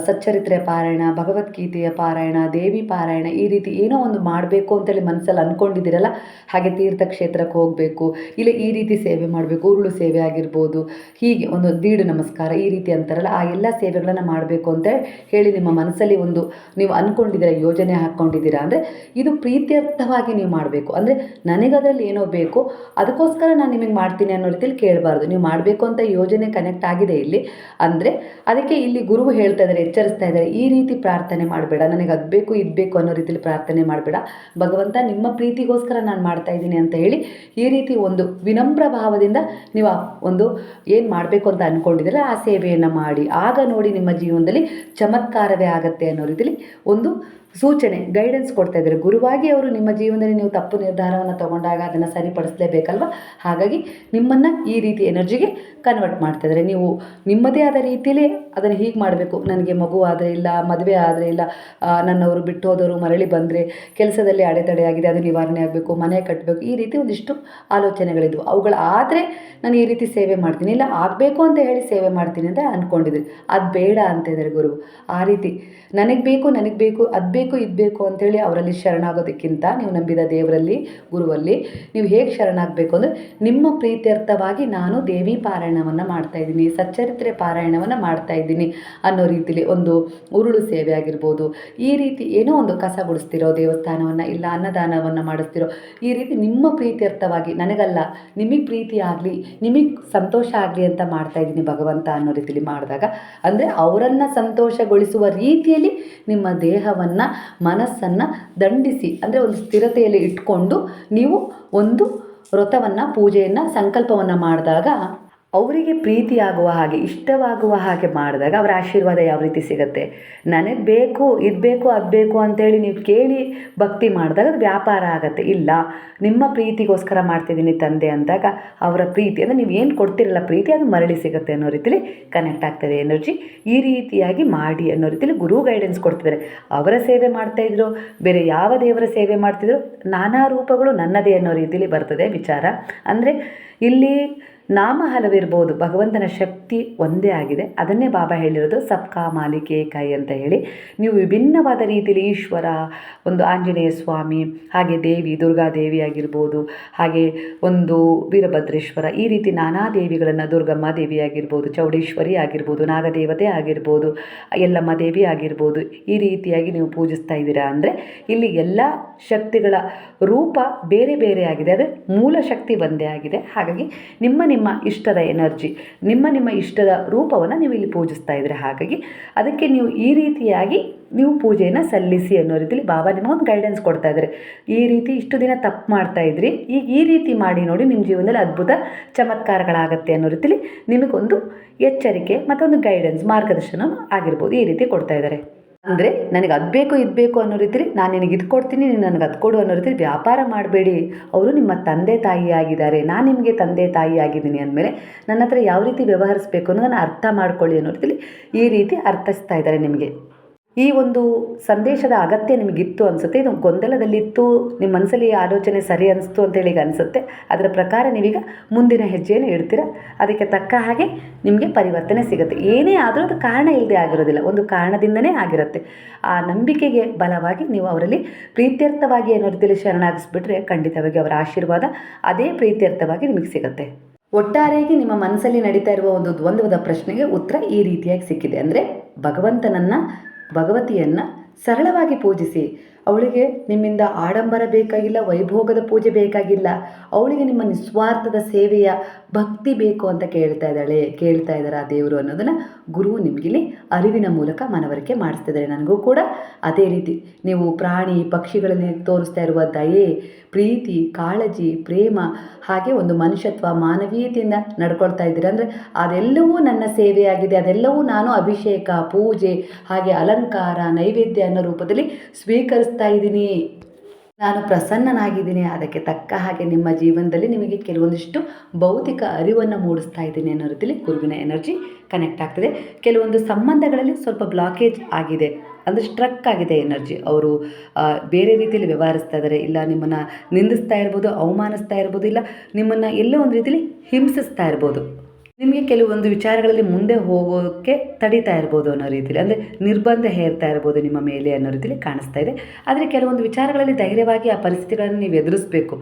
ಸಚ್ಚರಿತ್ರೆ ಪಾರಾಯಣ, ಭಗವದ್ಗೀತೆಯ ಪಾರಾಯಣ, ದೇವಿ ಪಾರಾಯಣ, ಈ ರೀತಿ ಏನೋ ಒಂದು ಮಾಡಬೇಕು ಅಂತೇಳಿ ಮನಸ್ಸಲ್ಲಿ ಅಂದ್ಕೊಂಡಿದ್ದೀರಲ್ಲ, ಹಾಗೆ ತೀರ್ಥಕ್ಷೇತ್ರಕ್ಕೆ ಹೋಗಬೇಕು, ಇಲ್ಲ ಈ ರೀತಿ ಸೇವೆ ಮಾಡಬೇಕು, ಉರುಳು ಸೇವೆ ಆಗಿರ್ಬೋದು, ಹೀಗೆ ಒಂದು ದೀಡು ನಮಸ್ಕಾರ ಈ ರೀತಿ ಅಂತಾರಲ್ಲ, ಆ ಎಲ್ಲ ಸೇವೆಗಳನ್ನು ಮಾಡಬೇಕು ಅಂತ ಹೇಳಿ ನಿಮ್ಮ ಮನಸ್ಸಲ್ಲಿ ಒಂದು ನೀವು ಅಂದ್ಕೊಂಡಿದ್ದೀರಾ, ಯೋಜನೆ ಹಾಕ್ಕೊಂಡಿದ್ದೀರಾ ಅಂದರೆ ಇದು ಪ್ರೀತ್ಯರ್ಥವಾಗಿ ನೀವು ಮಾಡಬೇಕು. ಅಂದರೆ ನನಗದರಲ್ಲಿ ಏನೋ ಬೇಕು, ಅದಕ್ಕೋಸ್ಕರ ನಾನು ನಿಮಗೆ ಮಾಡ್ತೀನಿ ಅನ್ನೋ ರೀತಿಯಲ್ಲಿ ಕೇಳಬಾರ್ದು. ನೀವು ಮಾಡಬೇಕು ಅಂತ ಯೋಜನೆ ಕನೆಕ್ಟ್ ಆಗಿದೆ ಇಲ್ಲಿ ಅಂದರೆ, ಅದಕ್ಕೆ ಇಲ್ಲಿ ಗುರುವು ಹೇಳ್ತಾ ಇದ್ದಾರೆ, ಎಚ್ಚರಿಸ್ತಾ ಇದ್ದಾರೆ, ಈ ರೀತಿ ಪ್ರಾರ್ಥನೆ ಮಾಡಬೇಡ, ನನಗೆ ಅದು ಬೇಕು ಇದು ಬೇಕು ಅನ್ನೋ ರೀತಿಯಲ್ಲಿ ಪ್ರಾರ್ಥನೆ ಮಾಡಬೇಡ, ಭಗವಂತ ನಿಮ್ಮ ಪ್ರೀತಿಗೋಸ್ಕರ ನಾನು ಮಾಡ್ತಾ ಇದ್ದೀನಿ ಅಂತ ಹೇಳಿ ಈ ರೀತಿ ಒಂದು ವಿನಮ್ರ ಭಾವದಿಂದ ನೀವು ಒಂದು ಏನು ಮಾಡಬೇಕು ಅಂತ ಅಂದ್ಕೊಂಡಿದ್ದೀರ ಆ ಸೇವೆಯನ್ನು ಮಾಡಿ. ಆಗ ನೋಡಿ ನಿಮ್ಮ ಜೀವನದಲ್ಲಿ ಚಮತ್ಕಾರವೇ ಆಗತ್ತೆ ಅನ್ನೋ ರೀತಿಯಲ್ಲಿ ಒಂದು ಸೂಚನೆ, ಗೈಡೆನ್ಸ್ ಕೊಡ್ತಾ ಇದ್ದಾರೆ ಗುರುವಾಗಿ. ಅವರು ನಿಮ್ಮ ಜೀವನದಲ್ಲಿ ನೀವು ತಪ್ಪು ನಿರ್ಧಾರವನ್ನು ತಗೊಂಡಾಗ ಅದನ್ನು ಸರಿಪಡಿಸಲೇಬೇಕಲ್ವ. ಹಾಗಾಗಿ ನಿಮ್ಮನ್ನು ಈ ರೀತಿ ಎನರ್ಜಿಗೆ ಕನ್ವರ್ಟ್ ಮಾಡ್ತಾ ಇದ್ದಾರೆ. ನೀವು ನಿಮ್ಮದೇ ಆದ ರೀತಿಯಲ್ಲಿ ಅದನ್ನು ಹೀಗೆ ಮಾಡಬೇಕು, ನನಗೆ ಮಗು ಆದರೆ ಇಲ್ಲ, ಮದುವೆ ಆದರೆ ಇಲ್ಲ, ನನ್ನವರು ಬಿಟ್ಟು ಹೋದವರು ಮರಳಿ ಬಂದರೆ, ಕೆಲಸದಲ್ಲಿ ಅಡೆತಡೆ ಆಗಿದೆ ಅದು ನಿವಾರಣೆ ಆಗಬೇಕು, ಮನೆ ಕಟ್ಟಬೇಕು, ಈ ರೀತಿ ಒಂದಿಷ್ಟು ಆಲೋಚನೆಗಳಿದ್ವು. ಅವುಗಳು ಆದರೆ ನಾನು ಈ ರೀತಿ ಸೇವೆ ಮಾಡ್ತೀನಿ, ಇಲ್ಲ ಆಗಬೇಕು ಅಂತ ಹೇಳಿ ಸೇವೆ ಮಾಡ್ತೀನಿ ಅಂತ ಅಂದ್ಕೊಂಡಿದ್ರಿ, ಅದು ಬೇಡ ಅಂತ ಇದ್ದಾರೆ ಗುರು. ಆ ರೀತಿ ನನಗೆ ಬೇಕು ಅದು ಬೇಕು ಇದು ಬೇಕು ಅಂಥೇಳಿ ಅವರಲ್ಲಿ ಶರಣಾಗೋದಕ್ಕಿಂತ ನೀವು ನಂಬಿದ ದೇವರಲ್ಲಿ, ಗುರುವಲ್ಲಿ ನೀವು ಹೇಗೆ ಶರಣಾಗಬೇಕು ಅಂದರೆ, ನಿಮ್ಮ ಪ್ರೀತ್ಯರ್ಥವಾಗಿ ನಾನು ದೇವಿ ಪಾರಾಯಣವನ್ನು ಮಾಡ್ತಾಯಿದ್ದೀನಿ, ಸಚ್ಚರಿತ್ರೆ ಪಾರಾಯಣವನ್ನು ಮಾಡ್ತಾಯಿದ್ದೀನಿ ಅನ್ನೋ ರೀತಿಲಿ ಒಂದು ಉರುಳು ಸೇವೆ ಆಗಿರ್ಬೋದು, ಈ ರೀತಿ ಏನೋ ಒಂದು ಕಸ ಗುಡಿಸ್ತಿರೋ ದೇವಸ್ಥಾನವನ್ನು, ಇಲ್ಲ ಅನ್ನದಾನವನ್ನು ಮಾಡಿಸ್ತಿರೋ, ಈ ರೀತಿ ನಿಮ್ಮ ಪ್ರೀತ್ಯರ್ಥವಾಗಿ, ನನಗಲ್ಲ ನಿಮಗೆ ಪ್ರೀತಿ ಆಗಲಿ, ನಿಮಗೆ ಸಂತೋಷ ಆಗಲಿ ಅಂತ ಮಾಡ್ತಾಯಿದ್ದೀನಿ ಭಗವಂತ ಅನ್ನೋ ರೀತಿಲಿ ಮಾಡಿದಾಗ, ಅಂದರೆ ಅವರನ್ನು ಸಂತೋಷಗೊಳಿಸುವ ರೀತಿಯಲ್ಲಿ ನಿಮ್ಮ ದೇಹವನ್ನು, ಮನಸ್ಸನ್ನು ದಂಡಿಸಿ, ಅಂದರೆ ಒಂದು ಸ್ಥಿರತೆಯಲ್ಲಿ ಇಟ್ಕೊಂಡು ನೀವು ಒಂದು ವ್ರತವನ್ನು, ಪೂಜೆಯನ್ನು, ಸಂಕಲ್ಪವನ್ನು ಮಾಡಿದಾಗ ಅವರಿಗೆ ಪ್ರೀತಿಯಾಗುವ ಹಾಗೆ, ಇಷ್ಟವಾಗುವ ಹಾಗೆ ಮಾಡಿದಾಗ ಅವರ ಆಶೀರ್ವಾದ ಯಾವ ರೀತಿ ಸಿಗುತ್ತೆ. ನನಗೆ ಬೇಕು ಇದು ಬೇಕು ಅದು ಬೇಕು ಅಂತೇಳಿ ನೀವು ಕೇಳಿ ಭಕ್ತಿ ಮಾಡಿದಾಗ ಅದು ವ್ಯಾಪಾರ ಆಗುತ್ತೆ. ಇಲ್ಲ, ನಿಮ್ಮ ಪ್ರೀತಿಗೋಸ್ಕರ ಮಾಡ್ತಿದ್ದೀನಿ ತಂದೆ ಅಂದಾಗ ಅವರ ಪ್ರೀತಿ ಅಂದರೆ ನೀವು ಏನು ಕೊಡ್ತಿರಲ್ಲ ಪ್ರೀತಿ, ಅದು ಮರಳಿ ಸಿಗುತ್ತೆ ಅನ್ನೋ ರೀತಿಲಿ ಕನೆಕ್ಟ್ ಆಗ್ತದೆ ಎನರ್ಜಿ. ಈ ರೀತಿಯಾಗಿ ಮಾಡಿ ಅನ್ನೋ ರೀತಿಲಿ ಗುರು ಗೈಡೆನ್ಸ್ ಕೊಡ್ತಿದ್ದಾರೆ. ಅವರ ಸೇವೆ ಮಾಡ್ತಾಯಿದ್ರು, ಬೇರೆ ಯಾವ ದೇವರ ಸೇವೆ ಮಾಡ್ತಿದ್ರು, ನಾನಾ ರೂಪಗಳು ನನ್ನದೇ ಅನ್ನೋ ರೀತಿಲಿ ಬರ್ತದೆ ವಿಚಾರ. ಅಂದರೆ ಇಲ್ಲಿ ನಾಮ ಹಲವಿರ್ಬೋದು, ಭಗವಂತನ ಶಕ್ತಿ ಒಂದೇ ಆಗಿದೆ. ಅದನ್ನೇ ಬಾಬಾ ಹೇಳಿರೋದು ಸಬ್ಕಾ ಮಾಲಿಕ್ ಏಕ್ ಹೈ ಅಂತ ಹೇಳಿ. ನೀವು ವಿಭಿನ್ನವಾದ ರೀತಿಯಲ್ಲಿ ಈಶ್ವರ, ಒಂದು ಆಂಜನೇಯ ಸ್ವಾಮಿ, ಹಾಗೆ ದೇವಿ ದುರ್ಗಾದೇವಿ ಆಗಿರ್ಬೋದು, ಹಾಗೆ ಒಂದು ವೀರಭದ್ರೇಶ್ವರ, ಈ ರೀತಿ ನಾನಾ ದೇವಿಗಳನ್ನು, ದುರ್ಗಮ್ಮ ದೇವಿ ಆಗಿರ್ಬೋದು, ಚೌಡೇಶ್ವರಿ ಆಗಿರ್ಬೋದು, ನಾಗದೇವತೆ ಆಗಿರ್ಬೋದು, ಯಲ್ಲಮ್ಮ ದೇವಿ ಆಗಿರ್ಬೋದು, ಈ ರೀತಿಯಾಗಿ ನೀವು ಪೂಜಿಸ್ತಾ ಇದ್ದೀರಾ ಅಂದರೆ ಇಲ್ಲಿ ಎಲ್ಲ ಶಕ್ತಿಗಳ ರೂಪ ಬೇರೆ ಬೇರೆ ಆಗಿದೆ, ಆದರೆ ಮೂಲ ಶಕ್ತಿ ಒಂದೇ ಆಗಿದೆ. ಹಾಗಾಗಿ ನಿಮ್ಮ ಇಷ್ಟದ ಎನರ್ಜಿ, ನಿಮ್ಮ ಇಷ್ಟದ ರೂಪವನ್ನು ನೀವು ಇಲ್ಲಿ ಪೂಜಿಸ್ತಾ ಇದ್ದೀರಿ. ಹಾಗಾಗಿ ಅದಕ್ಕೆ ನೀವು ಈ ರೀತಿಯಾಗಿ ನೀವು ಪೂಜೆಯನ್ನು ಸಲ್ಲಿಸಿ ಅನ್ನೋ ರೀತಿಯಲ್ಲಿ ಬಾಬಾ ನಿಮಗೊಂದು ಗೈಡೆನ್ಸ್ ಕೊಡ್ತಾ ಇದ್ದಾರೆ. ಈ ರೀತಿ ಇಷ್ಟು ದಿನ ತಪ್ಪು ಮಾಡ್ತಾ ಇದ್ರಿ, ಈಗ ಈ ರೀತಿ ಮಾಡಿ ನೋಡಿ, ನಿಮ್ಮ ಜೀವನದಲ್ಲಿ ಅದ್ಭುತ ಚಮತ್ಕಾರಗಳಾಗತ್ತೆ ಅನ್ನೋ ರೀತಿಯಲ್ಲಿ ನಿಮಗೊಂದು ಎಚ್ಚರಿಕೆ ಮತ್ತೊಂದು ಗೈಡೆನ್ಸ್, ಮಾರ್ಗದರ್ಶನ ಆಗಿರ್ಬೋದು, ಈ ರೀತಿ ಕೊಡ್ತಾ ಇದ್ದಾರೆ. ಅಂದರೆ ನನಗೆ ಅದು ಬೇಕು ಇದು ಬೇಕು ಅನ್ನೋ ರೀತಿಲಿ ನಾನು ನಿನಗೆ ಇದು ಕೊಡ್ತೀನಿ, ನೀನು ನನಗೆ ಅದು ಕೊಡು ಅನ್ನೋ ರೀತಿಲಿ ವ್ಯಾಪಾರ ಮಾಡಬೇಡಿ. ಅವರು ನಿಮ್ಮ ತಂದೆ ತಾಯಿ ಆಗಿದ್ದಾರೆ, ನಾನು ನಿಮಗೆ ತಂದೆ ತಾಯಿ ಆಗಿದ್ದೀನಿ ಅಂದಮೇಲೆ ನನ್ನ ಹತ್ರ ಯಾವ ರೀತಿ ವ್ಯವಹರಿಸಬೇಕು ಅನ್ನೋದನ್ನು ಅರ್ಥ ಮಾಡ್ಕೊಳ್ಳಿ ಅನ್ನೋ ರೀತಿಲಿ ಈ ರೀತಿ ಅರ್ಥಿಸ್ತಾ ಇದ್ದಾರೆ ನಿಮಗೆ. ಈ ಒಂದು ಸಂದೇಶದ ಅಗತ್ಯ ನಿಮಗಿತ್ತು ಅನಿಸುತ್ತೆ. ಇದು ಗೊಂದಲದಲ್ಲಿತ್ತು, ನಿಮ್ಮ ಮನಸ್ಸಲ್ಲಿ ಆಲೋಚನೆ ಸರಿ ಅನಿಸ್ತು ಅಂತೇಳಿ ಈಗ ಅನಿಸುತ್ತೆ. ಅದರ ಪ್ರಕಾರ ನೀವೀಗ ಮುಂದಿನ ಹೆಜ್ಜೆಯನ್ನು ಇಡ್ತೀರ. ಅದಕ್ಕೆ ತಕ್ಕ ಹಾಗೆ ನಿಮಗೆ ಪರಿವರ್ತನೆ ಸಿಗುತ್ತೆ. ಏನೇ ಆದರೂ ಅದು ಕಾರಣ ಇಲ್ಲದೆ ಆಗಿರೋದಿಲ್ಲ, ಒಂದು ಕಾರಣದಿಂದನೇ ಆಗಿರುತ್ತೆ. ಆ ನಂಬಿಕೆಗೆ ಬಲವಾಗಿ ನೀವು ಅವರಲ್ಲಿ ಪ್ರೀತ್ಯರ್ಥವಾಗಿ ಅನ್ನೋ ರೀತಿಯಲ್ಲಿ ಶರಣಾಗಿಸ್ಬಿಟ್ರೆ ಖಂಡಿತವಾಗಿ ಅವರ ಆಶೀರ್ವಾದ ಅದೇ ಪ್ರೀತ್ಯರ್ಥವಾಗಿ ನಿಮಗೆ ಸಿಗುತ್ತೆ. ಒಟ್ಟಾರೆಯಾಗಿ ನಿಮ್ಮ ಮನಸ್ಸಲ್ಲಿ ನಡೀತಾ ಇರುವ ಒಂದು ದ್ವಂದ್ವದ ಪ್ರಶ್ನೆಗೆ ಉತ್ತರ ಈ ರೀತಿಯಾಗಿ ಸಿಕ್ಕಿದೆ. ಅಂದರೆ ಭಗವಂತನನ್ನು, ಭಗವತಿಯನ್ನು ಸರಳವಾಗಿ ಪೂಜಿಸಿ, ಅವಳಿಗೆ ನಿಮ್ಮಿಂದ ಆಡಂಬರ ಬೇಕಾಗಿಲ್ಲ, ವೈಭೋಗದ ಪೂಜೆ ಬೇಕಾಗಿಲ್ಲ. ಅವಳಿಗೆ ನಿಮ್ಮ ನಿಸ್ವಾರ್ಥದ ಸೇವೆಯ ಭಕ್ತಿ ಬೇಕು ಅಂತ ಕೇಳ್ತಾ ಇದ್ದಾರೆ ಆ ದೇವರು ಅನ್ನೋದನ್ನು ಗುರು ನಿಮಗಿಲ್ಲಿ ಅರಿವಿನ ಮೂಲಕ ಮನವರಿಕೆ ಮಾಡಿಸ್ತಿದ್ದಾರೆ. ನನಗೂ ಕೂಡ ಅದೇ ರೀತಿ ನೀವು ಪ್ರಾಣಿ ಪಕ್ಷಿಗಳಲ್ಲಿ ತೋರಿಸ್ತಾ ಇರುವ ದಯೆ, ಪ್ರೀತಿ, ಕಾಳಜಿ, ಪ್ರೇಮ, ಹಾಗೆ ಒಂದು ಮನುಷ್ಯತ್ವ, ಮಾನವೀಯತೆಯಿಂದ ನಡ್ಕೊಳ್ತಾ ಇದ್ದೀರಾ ಅಂದರೆ ಅದೆಲ್ಲವೂ ನನ್ನ ಸೇವೆಯಾಗಿದೆ. ಅದೆಲ್ಲವೂ ನಾನು ಅಭಿಷೇಕ, ಪೂಜೆ, ಹಾಗೆ ಅಲಂಕಾರ, ನೈವೇದ್ಯ ಅನ್ನೋ ರೂಪದಲ್ಲಿ ಸ್ವೀಕರಿಸ್ತಾ ಇದ್ದೀನಿ. ನಾನು ಪ್ರಸನ್ನನಾಗಿದ್ದೀನಿ. ಅದಕ್ಕೆ ತಕ್ಕ ಹಾಗೆ ನಿಮ್ಮ ಜೀವನದಲ್ಲಿ ನಿಮಗೆ ಕೆಲವೊಂದಿಷ್ಟು ಭೌತಿಕ ಅರಿವನ್ನು ಮೂಡಿಸ್ತಾ ಇದ್ದೀನಿ ಅನ್ನೋ ರೀತಿಯಲ್ಲಿ ಗುರುವಿನ ಎನರ್ಜಿ ಕನೆಕ್ಟ್ ಆಗ್ತದೆ. ಕೆಲವೊಂದು ಸಂಬಂಧಗಳಲ್ಲಿ ಸ್ವಲ್ಪ ಬ್ಲಾಕೇಜ್ ಆಗಿದೆ, ಅಂದರೆ ಸ್ಟ್ರಕ್ ಆಗಿದೆ ಎನರ್ಜಿ. ಅವರು ಬೇರೆ ರೀತಿಯಲ್ಲಿ ವ್ಯವಹರಿಸ್ತಾ ಇದ್ದಾರೆ, ಇಲ್ಲ ನಿಮ್ಮನ್ನು ನಿಂದಿಸ್ತಾ ಇರ್ಬೋದು, ಅವಮಾನಿಸ್ತಾ ಇರ್ಬೋದು, ಇಲ್ಲ ನಿಮ್ಮನ್ನು ಎಲ್ಲೋ ಒಂದು ರೀತಿಯಲ್ಲಿ ಹಿಂಸಿಸ್ತಾ ಇರ್ಬೋದು. ನಿಮಗೆ ಕೆಲವೊಂದು ವಿಚಾರಗಳಲ್ಲಿ ಮುಂದೆ ಹೋಗೋಕ್ಕೆ ತಡೀತಾ ಇರ್ಬೋದು ಅನ್ನೋ ರೀತಿಯಲ್ಲಿ, ಅಂದರೆ ನಿರ್ಬಂಧ ಹೇರ್ತಾ ಇರ್ಬೋದು ನಿಮ್ಮ ಮೇಲೆ ಅನ್ನೋ ರೀತಿಯಲ್ಲಿ ಕಾಣಿಸ್ತಾ ಇದೆ. ಆದರೆ ಕೆಲವೊಂದು ವಿಚಾರಗಳಲ್ಲಿ ಧೈರ್ಯವಾಗಿ ಆ ಪರಿಸ್ಥಿತಿಗಳನ್ನು ನೀವು ಎದುರಿಸಬೇಕು.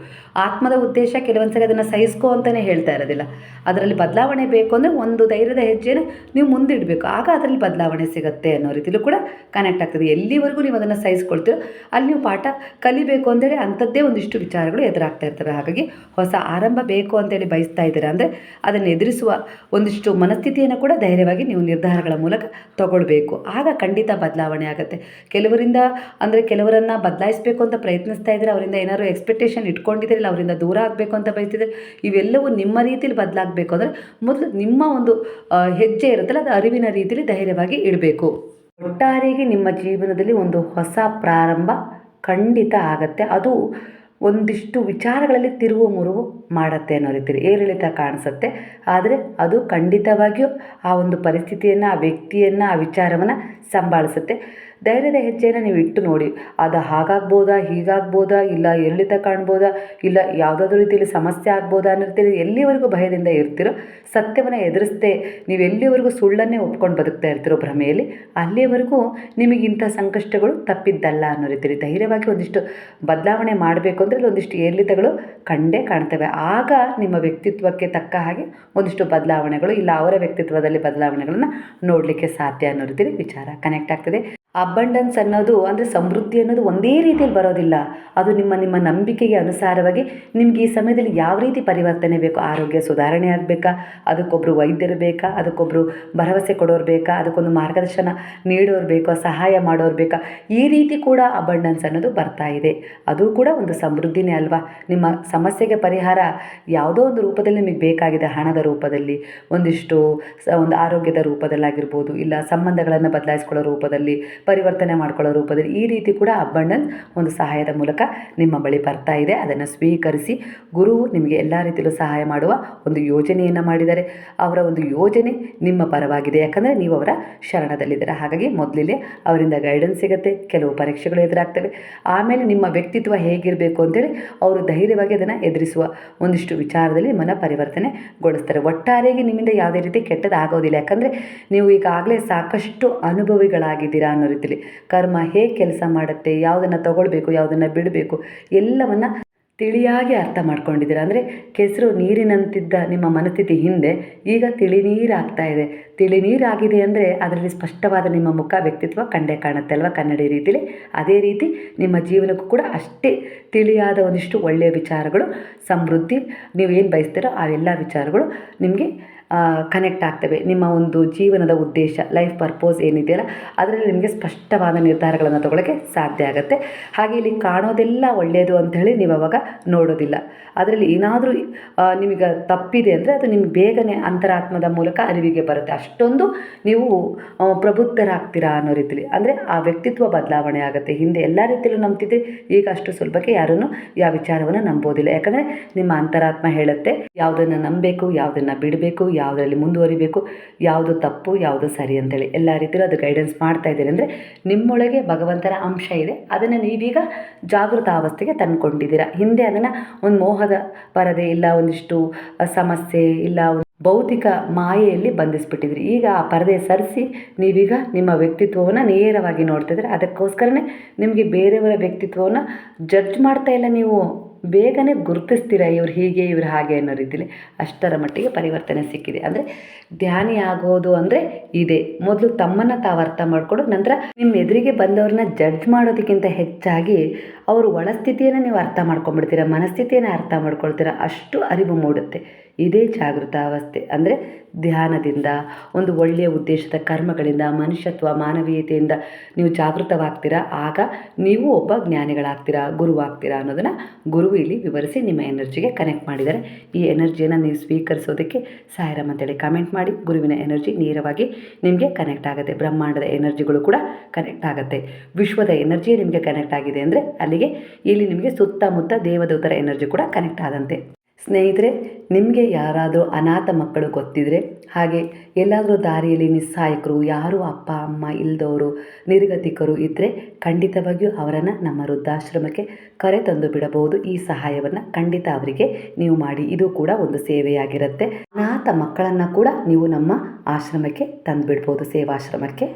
ಆತ್ಮದ ಉದ್ದೇಶ ಕೆಲವೊಂದು ಸರಿ ಅದನ್ನು ಸಹಿಸ್ಕೋ ಅಂತಲೇ ಹೇಳ್ತಾ ಇರೋದಿಲ್ಲ. ಅದರಲ್ಲಿ ಬದಲಾವಣೆ ಬೇಕು ಅಂದರೆ ಒಂದು ಧೈರ್ಯದ ಹೆಜ್ಜೆನ ನೀವು ಮುಂದಿಡಬೇಕು, ಆಗ ಅದರಲ್ಲಿ ಬದಲಾವಣೆ ಸಿಗುತ್ತೆ ಅನ್ನೋ ರೀತಿಯಲ್ಲೂ ಕೂಡ ಕನೆಕ್ಟ್ ಆಗ್ತದೆ. ಎಲ್ಲಿವರೆಗೂ ನೀವು ಅದನ್ನು ಸಹಿಸ್ಕೊಳ್ತೀರೋ ಅಲ್ಲಿ ನೀವು ಪಾಠ ಕಲಿಬೇಕು ಅಂತೇಳಿ ಅಂಥದ್ದೇ ಒಂದಿಷ್ಟು ವಿಚಾರಗಳು ಎದುರಾಗ್ತಾ ಇರ್ತವೆ. ಹಾಗಾಗಿ ಹೊಸ ಆರಂಭ ಬೇಕು ಅಂತೇಳಿ ಬಯಸ್ತಾ ಇದ್ದೀರಾ ಅಂದರೆ ಅದನ್ನು ಎದುರಿಸುವ ಒಂದಿಷ್ಟು ಮನಸ್ಥಿತಿಯನ್ನು ಕೂಡ ಧೈರ್ಯವಾಗಿ ನೀವು ನಿರ್ಧಾರಗಳ ಮೂಲಕ ತಗೊಳ್ಬೇಕು. ಆಗ ಖಂಡಿತ ಬದಲಾವಣೆ ಆಗುತ್ತೆ. ಕೆಲವರನ್ನು ಬದಲಾಯಿಸಬೇಕು ಅಂತ ಪ್ರಯತ್ನಿಸ್ತಾ ಇದ್ದಾರೆ, ಅವರಿಂದ ಏನಾದ್ರು ಎಕ್ಸ್ಪೆಕ್ಟೇಷನ್ ಇಟ್ಕೊಂಡಿದ್ದೀರಲ್ಲ, ಅವರಿಂದ ದೂರ ಆಗಬೇಕು ಅಂತ ಬಯಸ್ತಿದ್ದಾರೆ. ಇವೆಲ್ಲವೂ ನಿಮ್ಮ ರೀತಿಯಲ್ಲಿ ಬದಲಾಗಬೇಕು ಅಂದರೆ ಮೊದಲು ನಿಮ್ಮ ಒಂದು ಹೆಜ್ಜೆ ಇರುತ್ತಲ್ಲ, ಅದು ಅರಿವಿನ ರೀತಿಯಲ್ಲಿ ಧೈರ್ಯವಾಗಿ ಇಡಬೇಕು. ಒಟ್ಟಾರೆಯಾಗಿ ನಿಮ್ಮ ಜೀವನದಲ್ಲಿ ಒಂದು ಹೊಸ ಪ್ರಾರಂಭ ಖಂಡಿತ ಆಗತ್ತೆ. ಅದು ಒಂದಿಷ್ಟು ವಿಚಾರಗಳಲ್ಲಿ ತಿರುವು ಮುರುವು ಮಾಡುತ್ತೆ ಅನ್ನೋ ರೀತಿಯಲ್ಲಿ ಏರಿಳಿತ ಕಾಣಿಸುತ್ತೆ. ಆದರೆ ಅದು ಖಂಡಿತವಾಗಿಯೂ ಆ ಒಂದು ಪರಿಸ್ಥಿತಿಯನ್ನು, ಆ ವ್ಯಕ್ತಿಯನ್ನು, ಆ ವಿಚಾರವನ್ನು ಸಂಭಾಳಿಸುತ್ತೆ. ಧೈರ್ಯದ ಹೆಜ್ಜೆಯನ್ನು ನೀವು ಇಟ್ಟು ನೋಡಿ. ಅದು ಹಾಗಾಗ್ಬೋದಾ, ಹೀಗಾಗ್ಬೋದಾ, ಇಲ್ಲ ಏರಿಳಿತ ಕಾಣ್ಬೋದಾ, ಇಲ್ಲ ಯಾವುದಾದ್ರೂ ರೀತಿಯಲ್ಲಿ ಸಮಸ್ಯೆ ಆಗ್ಬೋದಾ ಅನ್ನೋ ರೀತಿಯಲ್ಲಿ ಎಲ್ಲಿವರೆಗೂ ಭಯದಿಂದ ಇರ್ತೀರೋ, ಸತ್ಯವನ್ನು ಎದುರಿಸ್ದೆ ನೀವು ಎಲ್ಲಿವರೆಗೂ ಸುಳ್ಳನ್ನೇ ಒಪ್ಕೊಂಡು ಬದುಕ್ತಾ ಇರ್ತೀರೋ ಭ್ರಮೆಯಲ್ಲಿ, ಅಲ್ಲಿವರೆಗೂ ನಿಮಗಿಂಥ ಸಂಕಷ್ಟಗಳು ತಪ್ಪಿದ್ದಲ್ಲ ಅನ್ನೋ ರೀತಿಯಲ್ಲಿ ಧೈರ್ಯವಾಗಿ ಒಂದಿಷ್ಟು ಬದಲಾವಣೆ ಮಾಡಬೇಕು ಅಂದರೆ ಒಂದಿಷ್ಟು ಏರಿಳಿತಗಳು ಕಂಡೇ ಕಾಣ್ತವೆ. ಆಗ ನಿಮ್ಮ ವ್ಯಕ್ತಿತ್ವಕ್ಕೆ ತಕ್ಕ ಹಾಗೆ ಒಂದಿಷ್ಟು ಬದಲಾವಣೆಗಳು, ಇಲ್ಲ ಅವರ ವ್ಯಕ್ತಿತ್ವದಲ್ಲಿ ಬದಲಾವಣೆಗಳನ್ನು ನೋಡಲಿಕ್ಕೆ ಸಾಧ್ಯ ಅನ್ನೋ ರೀತಿಯಲ್ಲಿ ವಿಚಾರ ಕನೆಕ್ಟ್ ಆಗ್ತದೆ. ಅಬಂಡೆನ್ಸ್ ಅನ್ನೋದು ಅಂದರೆ ಸಮೃದ್ಧಿ ಅನ್ನೋದು ಒಂದೇ ರೀತಿಯಲ್ಲಿ ಬರೋದಿಲ್ಲ. ಅದು ನಿಮ್ಮ ನಂಬಿಕೆಗೆ ಅನುಸಾರವಾಗಿ ನಿಮ್ಗೆ ಈ ಸಮಯದಲ್ಲಿ ಯಾವ ರೀತಿ ಪರಿವರ್ತನೆ ಬೇಕು. ಆರೋಗ್ಯ ಸುಧಾರಣೆ ಆಗಬೇಕಾ, ಅದಕ್ಕೊಬ್ಬರು ವೈದ್ಯರು ಬೇಕಾ, ಅದಕ್ಕೊಬ್ಬರು ಭರವಸೆ ಕೊಡೋರು ಬೇಕಾ, ಅದಕ್ಕೊಂದು ಮಾರ್ಗದರ್ಶನ ನೀಡೋರು ಬೇಕಾ, ಸಹಾಯ ಮಾಡೋರು ಬೇಕಾ, ಈ ರೀತಿ ಕೂಡ ಅಬಂಡೆನ್ಸ್ ಅನ್ನೋದು ಬರ್ತಾ ಇದೆ. ಅದು ಕೂಡ ಒಂದು ಸಮೃದ್ಧಿನೇ ಅಲ್ವಾ. ನಿಮ್ಮ ಸಮಸ್ಯೆಗೆ ಪರಿಹಾರ ಯಾವುದೋ ಒಂದು ರೂಪದಲ್ಲಿ ನಿಮಗೆ ಬೇಕಾಗಿದೆ, ಹಣದ ರೂಪದಲ್ಲಿ, ಒಂದು ಆರೋಗ್ಯದ ರೂಪದಲ್ಲಾಗಿರ್ಬೋದು, ಇಲ್ಲ ಸಂಬಂಧಗಳನ್ನು ಬದಲಾಯಿಸ್ಕೊಳ್ಳೋ ರೂಪದಲ್ಲಿ, ಪರಿವರ್ತನೆ ಮಾಡ್ಕೊಳ್ಳೋ ರೂಪದಲ್ಲಿ, ಈ ರೀತಿ ಕೂಡ ಅಬಂಡೆನ್ಸ್ ಒಂದು ಸಹಾಯದ ಮೂಲಕ ನಿಮ್ಮ ಬಳಿ ಬರ್ತಾ ಇದೆ. ಅದನ್ನು ಸ್ವೀಕರಿಸಿ. ಗುರು ನಿಮಗೆ ಎಲ್ಲ ರೀತಿಯಲ್ಲೂ ಸಹಾಯ ಮಾಡುವ ಒಂದು ಯೋಜನೆಯನ್ನು ಮಾಡಿದ್ದಾರೆ. ಅವರ ಒಂದು ಯೋಜನೆ ನಿಮ್ಮ ಪರವಾಗಿದೆ, ಯಾಕಂದರೆ ನೀವು ಅವರ ಶರಣದಲ್ಲಿದ್ದೀರ. ಹಾಗಾಗಿ ಮೊದಲಿಗೆ ಅವರಿಂದ ಗೈಡೆನ್ಸ್ ಸಿಗುತ್ತೆ, ಕೆಲವು ಪರೀಕ್ಷೆಗಳು ಎದುರಾಗ್ತವೆ. ಆಮೇಲೆ ನಿಮ್ಮ ವ್ಯಕ್ತಿತ್ವ ಹೇಗಿರಬೇಕು ಅಂತೇಳಿ ಅವರು ಧೈರ್ಯವಾಗಿ ಅದನ್ನು ಎದುರಿಸುವ ಒಂದಿಷ್ಟು ವಿಚಾರದಲ್ಲಿ ನಿಮ್ಮನ್ನು ಪರಿವರ್ತನೆಗೊಳಿಸ್ತಾರೆ. ಒಟ್ಟಾರೆಯಾಗಿ ನಿಮ್ಮಿಂದ ಯಾವುದೇ ರೀತಿ ಕೆಟ್ಟದಾಗೋದಿಲ್ಲ, ಯಾಕಂದರೆ ನೀವು ಈಗಾಗಲೇ ಸಾಕಷ್ಟು ಅನುಭವಿಗಳಾಗಿದ್ದೀರಾ ಅನ್ನೋ ರೀತಿಯಲ್ಲಿ. ಕರ್ಮ ಹೇಗೆ ಕೆಲಸ ಮಾಡುತ್ತೆ, ಯಾವುದನ್ನು ತಗೊಳ್ಬೇಕು, ಯಾವುದನ್ನು ಬಿಡಬೇಕು, ಎಲ್ಲವನ್ನು ತಿಳಿಯಾಗಿ ಅರ್ಥ ಮಾಡ್ಕೊಂಡಿದ್ದೀರಾ. ಅಂದರೆ ಕೆಸರು ನೀರಿನಂತಿದ್ದ ನಿಮ್ಮ ಮನಸ್ಥಿತಿ ಹಿಂದೆ ಈಗ ತಿಳಿನೀರಾಗ್ತಾ ಇದೆ. ತಿಳಿನೀರಾಗಿದೆ ಅಂದರೆ ಅದರಲ್ಲಿ ಸ್ಪಷ್ಟವಾದ ನಿಮ್ಮ ಮುಖ, ವ್ಯಕ್ತಿತ್ವ ಕಂಡೇ ಕಾಣುತ್ತೆ ಅಲ್ವಾ, ಕನ್ನಡಿ ರೀತಿಯಲ್ಲಿ. ಅದೇ ರೀತಿ ನಿಮ್ಮ ಜೀವನಕ್ಕೂ ಕೂಡ ಅಷ್ಟೇ ತಿಳಿಯಾದ ಒಂದಿಷ್ಟು ಒಳ್ಳೆಯ ವಿಚಾರಗಳು, ಸಮೃದ್ಧಿ, ನೀವೇನು ಬಯಸ್ತೀರೋ ಆ ಎಲ್ಲ ವಿಚಾರಗಳು ನಿಮಗೆ ಕನೆಕ್ಟ್ ಆಗ್ತವೆ. ನಿಮ್ಮ ಒಂದು ಜೀವನದ ಉದ್ದೇಶ, ಲೈಫ್ ಪರ್ಪೋಸ್ ಏನಿದೆಯಲ್ಲ, ಅದರಲ್ಲಿ ನಿಮಗೆ ಸ್ಪಷ್ಟವಾದ ನಿರ್ಧಾರಗಳನ್ನು ತಗೊಳ್ಳೋಕ್ಕೆ ಸಾಧ್ಯ ಆಗುತ್ತೆ. ಹಾಗೆ ಇಲ್ಲಿ ಕಾಣೋದೆಲ್ಲ ಒಳ್ಳೆಯದು ಅಂಥೇಳಿ ನೀವು ಅವಾಗ ನೋಡೋದಿಲ್ಲ. ಅದರಲ್ಲಿ ಏನಾದರೂ ನಿಮಗೆ ತಪ್ಪಿದೆ ಅಂದರೆ ಅದು ನಿಮ್ಗೆ ಬೇಗನೆ ಅಂತರಾತ್ಮದ ಮೂಲಕ ಅರಿವಿಗೆ ಬರುತ್ತೆ. ಅಷ್ಟೊಂದು ನೀವು ಪ್ರಬುದ್ಧರಾಗ್ತೀರಾ ಅನ್ನೋ ರೀತಿಯಲ್ಲಿ. ಅಂದರೆ ಆ ವ್ಯಕ್ತಿತ್ವ ಬದಲಾವಣೆ ಆಗುತ್ತೆ. ಹಿಂದೆ ಎಲ್ಲ ರೀತಿಯಲ್ಲೂ ನಂಬ್ತಿದ್ದೆ, ಈಗ ಅಷ್ಟು ಸುಲಭಕ್ಕೆ ಯಾರನ್ನು ಯಾವ ವಿಚಾರವನ್ನು ನಂಬೋದಿಲ್ಲ. ಯಾಕಂದರೆ ನಿಮ್ಮ ಅಂತರಾತ್ಮ ಹೇಳುತ್ತೆ ಯಾವುದನ್ನು ನಂಬಬೇಕು, ಯಾವುದನ್ನು ಬಿಡಬೇಕು, ಯಾವುದರಲ್ಲಿ ಮುಂದುವರಿಬೇಕು, ಯಾವುದು ತಪ್ಪು, ಯಾವುದು ಸರಿ ಅಂತೇಳಿ. ಎಲ್ಲ ರೀತಿಯಲ್ಲೂ ಅದು ಗೈಡೆನ್ಸ್ ಮಾಡ್ತಾ ಇದ್ದೀರಿ. ಅಂದರೆ ನಿಮ್ಮೊಳಗೆ ಭಗವಂತನ ಅಂಶ ಇದೆ, ಅದನ್ನು ನೀವೀಗ ಜಾಗೃತಾವಸ್ಥೆಗೆ ತಂದುಕೊಂಡಿದ್ದೀರಾ. ಹಿಂದೆ ಅದನ್ನು ಒಂದು ಮೋಹದ ಪರದೆ, ಇಲ್ಲ ಒಂದಿಷ್ಟು ಸಮಸ್ಯೆ, ಇಲ್ಲ ಭೌತಿಕ ಮಾಯೆಯಲ್ಲಿ ಬಂಧಿಸ್ಬಿಟ್ಟಿದ್ರಿ. ಈಗ ಆ ಪರದೆ ಸರಿಸಿ ನೀವೀಗ ನಿಮ್ಮ ವ್ಯಕ್ತಿತ್ವವನ್ನು ನೇರವಾಗಿ ನೋಡ್ತಿದ್ರೆ, ಅದಕ್ಕೋಸ್ಕರನೇ ನಿಮಗೆ ಬೇರೆಯವರ ವ್ಯಕ್ತಿತ್ವವನ್ನು ಜಡ್ಜ್ ಮಾಡ್ತಾ ಇಲ್ಲ ನೀವು. ಬೇಗನೆ ಗುರುತಿಸ್ತೀರ ಇವ್ರು ಹೀಗೆ ಇವ್ರು ಹಾಗೆ ಅನ್ನೋ ರೀತಿಲಿ ಅಷ್ಟರ ಮಟ್ಟಿಗೆ ಪರಿವರ್ತನೆ ಸಿಕ್ಕಿದೆ. ಅಂದರೆ ಧ್ಯಾನಿ ಆಗೋದು ಅಂದರೆ ಇದೆ. ಮೊದಲು ತಮ್ಮನ್ನು ತಾವು ಅರ್ಥ ಮಾಡಿಕೊಂಡು ನಂತರ ನಿಮ್ಮ ಎದುರಿಗೆ ಬಂದವ್ರನ್ನ ಜಡ್ಜ್ ಮಾಡೋದಕ್ಕಿಂತ ಹೆಚ್ಚಾಗಿ ಅವ್ರ ಒಳಸ್ಥಿತಿಯನ್ನು ನೀವು ಅರ್ಥ ಮಾಡ್ಕೊಂಡ್ಬಿಡ್ತೀರ, ಮನಸ್ಥಿತಿಯನ್ನು ಅರ್ಥ ಮಾಡ್ಕೊಳ್ತೀರ. ಅಷ್ಟು ಅರಿವು ಮೂಡುತ್ತೆ. ಇದೇ ಜಾಗೃತ ಅವಸ್ಥೆ. ಅಂದರೆ ಧ್ಯಾನದಿಂದ, ಒಂದು ಒಳ್ಳೆಯ ಉದ್ದೇಶದ ಕರ್ಮಗಳಿಂದ, ಮನುಷ್ಯತ್ವ ಮಾನವೀಯತೆಯಿಂದ ನೀವು ಜಾಗೃತವಾಗ್ತೀರಾ. ಆಗ ನೀವು ಒಬ್ಬ ಜ್ಞಾನಿಗಳಾಗ್ತೀರಾ, ಗುರುವಾಗ್ತೀರಾ ಅನ್ನೋದನ್ನು ಗುರು ಇಲ್ಲಿ ವಿವರಿಸಿ ನಿಮ್ಮ ಎನರ್ಜಿಗೆ ಕನೆಕ್ಟ್ ಮಾಡಿದ್ದಾರೆ. ಈ ಎನರ್ಜಿಯನ್ನು ನೀವು ಸ್ವೀಕರಿಸೋದಕ್ಕೆ ಸಾಯಿರಾಮ್ ಅಂತೇಳಿ ಕಮೆಂಟ್ ಮಾಡಿ. ಗುರುವಿನ ಎನರ್ಜಿ ನೇರವಾಗಿ ನಿಮಗೆ ಕನೆಕ್ಟ್ ಆಗುತ್ತೆ. ಬ್ರಹ್ಮಾಂಡದ ಎನರ್ಜಿಗಳು ಕೂಡ ಕನೆಕ್ಟ್ ಆಗುತ್ತೆ. ವಿಶ್ವದ ಎನರ್ಜಿ ನಿಮಗೆ ಕನೆಕ್ಟ್ ಆಗಿದೆ ಅಂದರೆ ಅಲ್ಲಿಗೆ ಇಲ್ಲಿ ನಿಮಗೆ ಸುತ್ತಮುತ್ತ ದೇವದೂತರ ಎನರ್ಜಿ ಕೂಡ ಕನೆಕ್ಟ್ ಆದಂತೆ. ಸ್ನೇಹಿತರೆ, ನಿಮಗೆ ಯಾರಾದರೂ ಅನಾಥ ಮಕ್ಕಳು ಗೊತ್ತಿದ್ದರೆ, ಹಾಗೆ ಎಲ್ಲಾದರೂ ದಾರಿಯಲ್ಲಿ ನಿಸ್ಸಹಾಯಕರು, ಯಾರೂ ಅಪ್ಪ ಅಮ್ಮ ಇಲ್ಲದವರು, ನಿರ್ಗತಿಕರು ಇದ್ದರೆ ಖಂಡಿತವಾಗಿಯೂ ಅವರನ್ನು ನಮ್ಮ ವೃದ್ಧಾಶ್ರಮಕ್ಕೆ ಕರೆ ತಂದು ಬಿಡಬಹುದು. ಈ ಸಹಾಯವನ್ನು ಖಂಡಿತ ಅವರಿಗೆ ನೀವು ಮಾಡಿ. ಇದು ಕೂಡ ಒಂದು ಸೇವೆಯಾಗಿರುತ್ತೆ. ಅನಾಥ ಮಕ್ಕಳನ್ನು ಕೂಡ ನೀವು ನಮ್ಮ ಆಶ್ರಮಕ್ಕೆ ತಂದು ಬಿಡ್ಬೋದು, ಸೇವಾಶ್ರಮಕ್ಕೆ.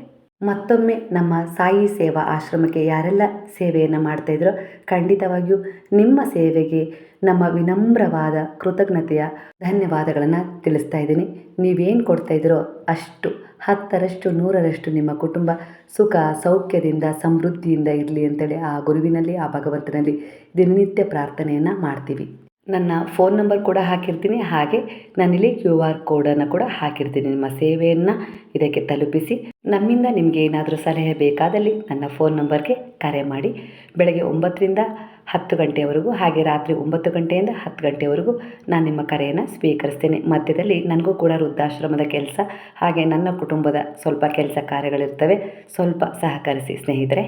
ಮತ್ತೊಮ್ಮೆ ನಮ್ಮ ಸಾಯಿ ಸೇವಾ ಆಶ್ರಮಕ್ಕೆ ಯಾರೆಲ್ಲ ಸೇವೆಯನ್ನು ಮಾಡ್ತಾಯಿದ್ರೋ ಖಂಡಿತವಾಗಿಯೂ ನಿಮ್ಮ ಸೇವೆಗೆ ನಮ್ಮ ವಿನಮ್ರವಾದ ಕೃತಜ್ಞತೆಯ ಧನ್ಯವಾದಗಳನ್ನು ತಿಳಿಸ್ತಾ ಇದ್ದೀನಿ. ನೀವೇನು ಕೊಡ್ತಾಯಿದ್ರೋ ಅಷ್ಟು 10ರಷ್ಟು 100ರಷ್ಟು ನಿಮ್ಮ ಕುಟುಂಬ ಸುಖ ಸೌಖ್ಯದಿಂದ ಸಮೃದ್ಧಿಯಿಂದ ಇರಲಿ ಅಂತೇಳಿ ಆ ಗುರುವಿನಲ್ಲಿ, ಆ ಭಗವಂತನಲ್ಲಿ ದಿನನಿತ್ಯ ಪ್ರಾರ್ಥನೆಯನ್ನು ಮಾಡ್ತೀವಿ. ನನ್ನ ಫೋನ್ ನಂಬರ್ ಕೂಡ ಹಾಕಿರ್ತೀನಿ. ಹಾಗೆ ನಾನಿಲ್ಲಿ QR ಕೋಡನ್ನು ಕೂಡ ಹಾಕಿರ್ತೀನಿ. ನಿಮ್ಮ ಸೇವೆಯನ್ನು ಇದಕ್ಕೆ ತಲುಪಿಸಿ. ನಮ್ಮಿಂದ ನಿಮಗೆ ಏನಾದರೂ ಸಲಹೆ ಬೇಕಾದಲ್ಲಿ ನನ್ನ ಫೋನ್ ನಂಬರ್ಗೆ ಕರೆ ಮಾಡಿ. ಬೆಳಗ್ಗೆ 9ರಿಂದ 10 ಗಂಟೆಯವರೆಗೂ, ಹಾಗೆ ರಾತ್ರಿ 9 ಗಂಟೆಯಿಂದ 10 ಗಂಟೆಯವರೆಗೂ ನಾನು ನಿಮ್ಮ ಕರೆಯನ್ನು ಸ್ವೀಕರಿಸ್ತೇನೆ. ಮಧ್ಯದಲ್ಲಿ ನನಗೂ ಕೂಡ ವೃದ್ಧಾಶ್ರಮದ ಕೆಲಸ, ಹಾಗೆ ನನ್ನ ಕುಟುಂಬದ ಸ್ವಲ್ಪ ಕೆಲಸ ಕಾರ್ಯಗಳಿರ್ತವೆ. ಸ್ವಲ್ಪ ಸಹಕರಿಸಿ ಸ್ನೇಹಿತರೆ.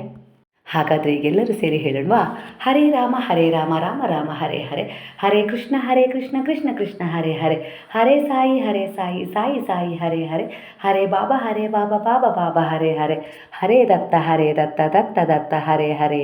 ಹಾಗಾದರೆ ಈಗೆಲ್ಲರೂ ಸೇರಿ ಹೇಳೋಣವಾ? ಹರೇ ರಾಮ ರಾಮ ರಾಮ ಹರೇ ಹರೇ, ಹರೇ ಕೃಷ್ಣ ಕೃಷ್ಣ ಕೃಷ್ಣ ಹರೇ ಹರೇ, ಹರೇ ಸಾಯಿ ಸಾಯಿ ಸಾಯಿ ಹರೇ ಹರೇ, ಹರೇ ಬಾಬಾ ಬಾಬಾ ಬಾಬಾ ಹರೇ ಹರೇ, ಹರೇ ದತ್ತ ದತ್ತ ದತ್ತ ಹರೇ ಹರೇ.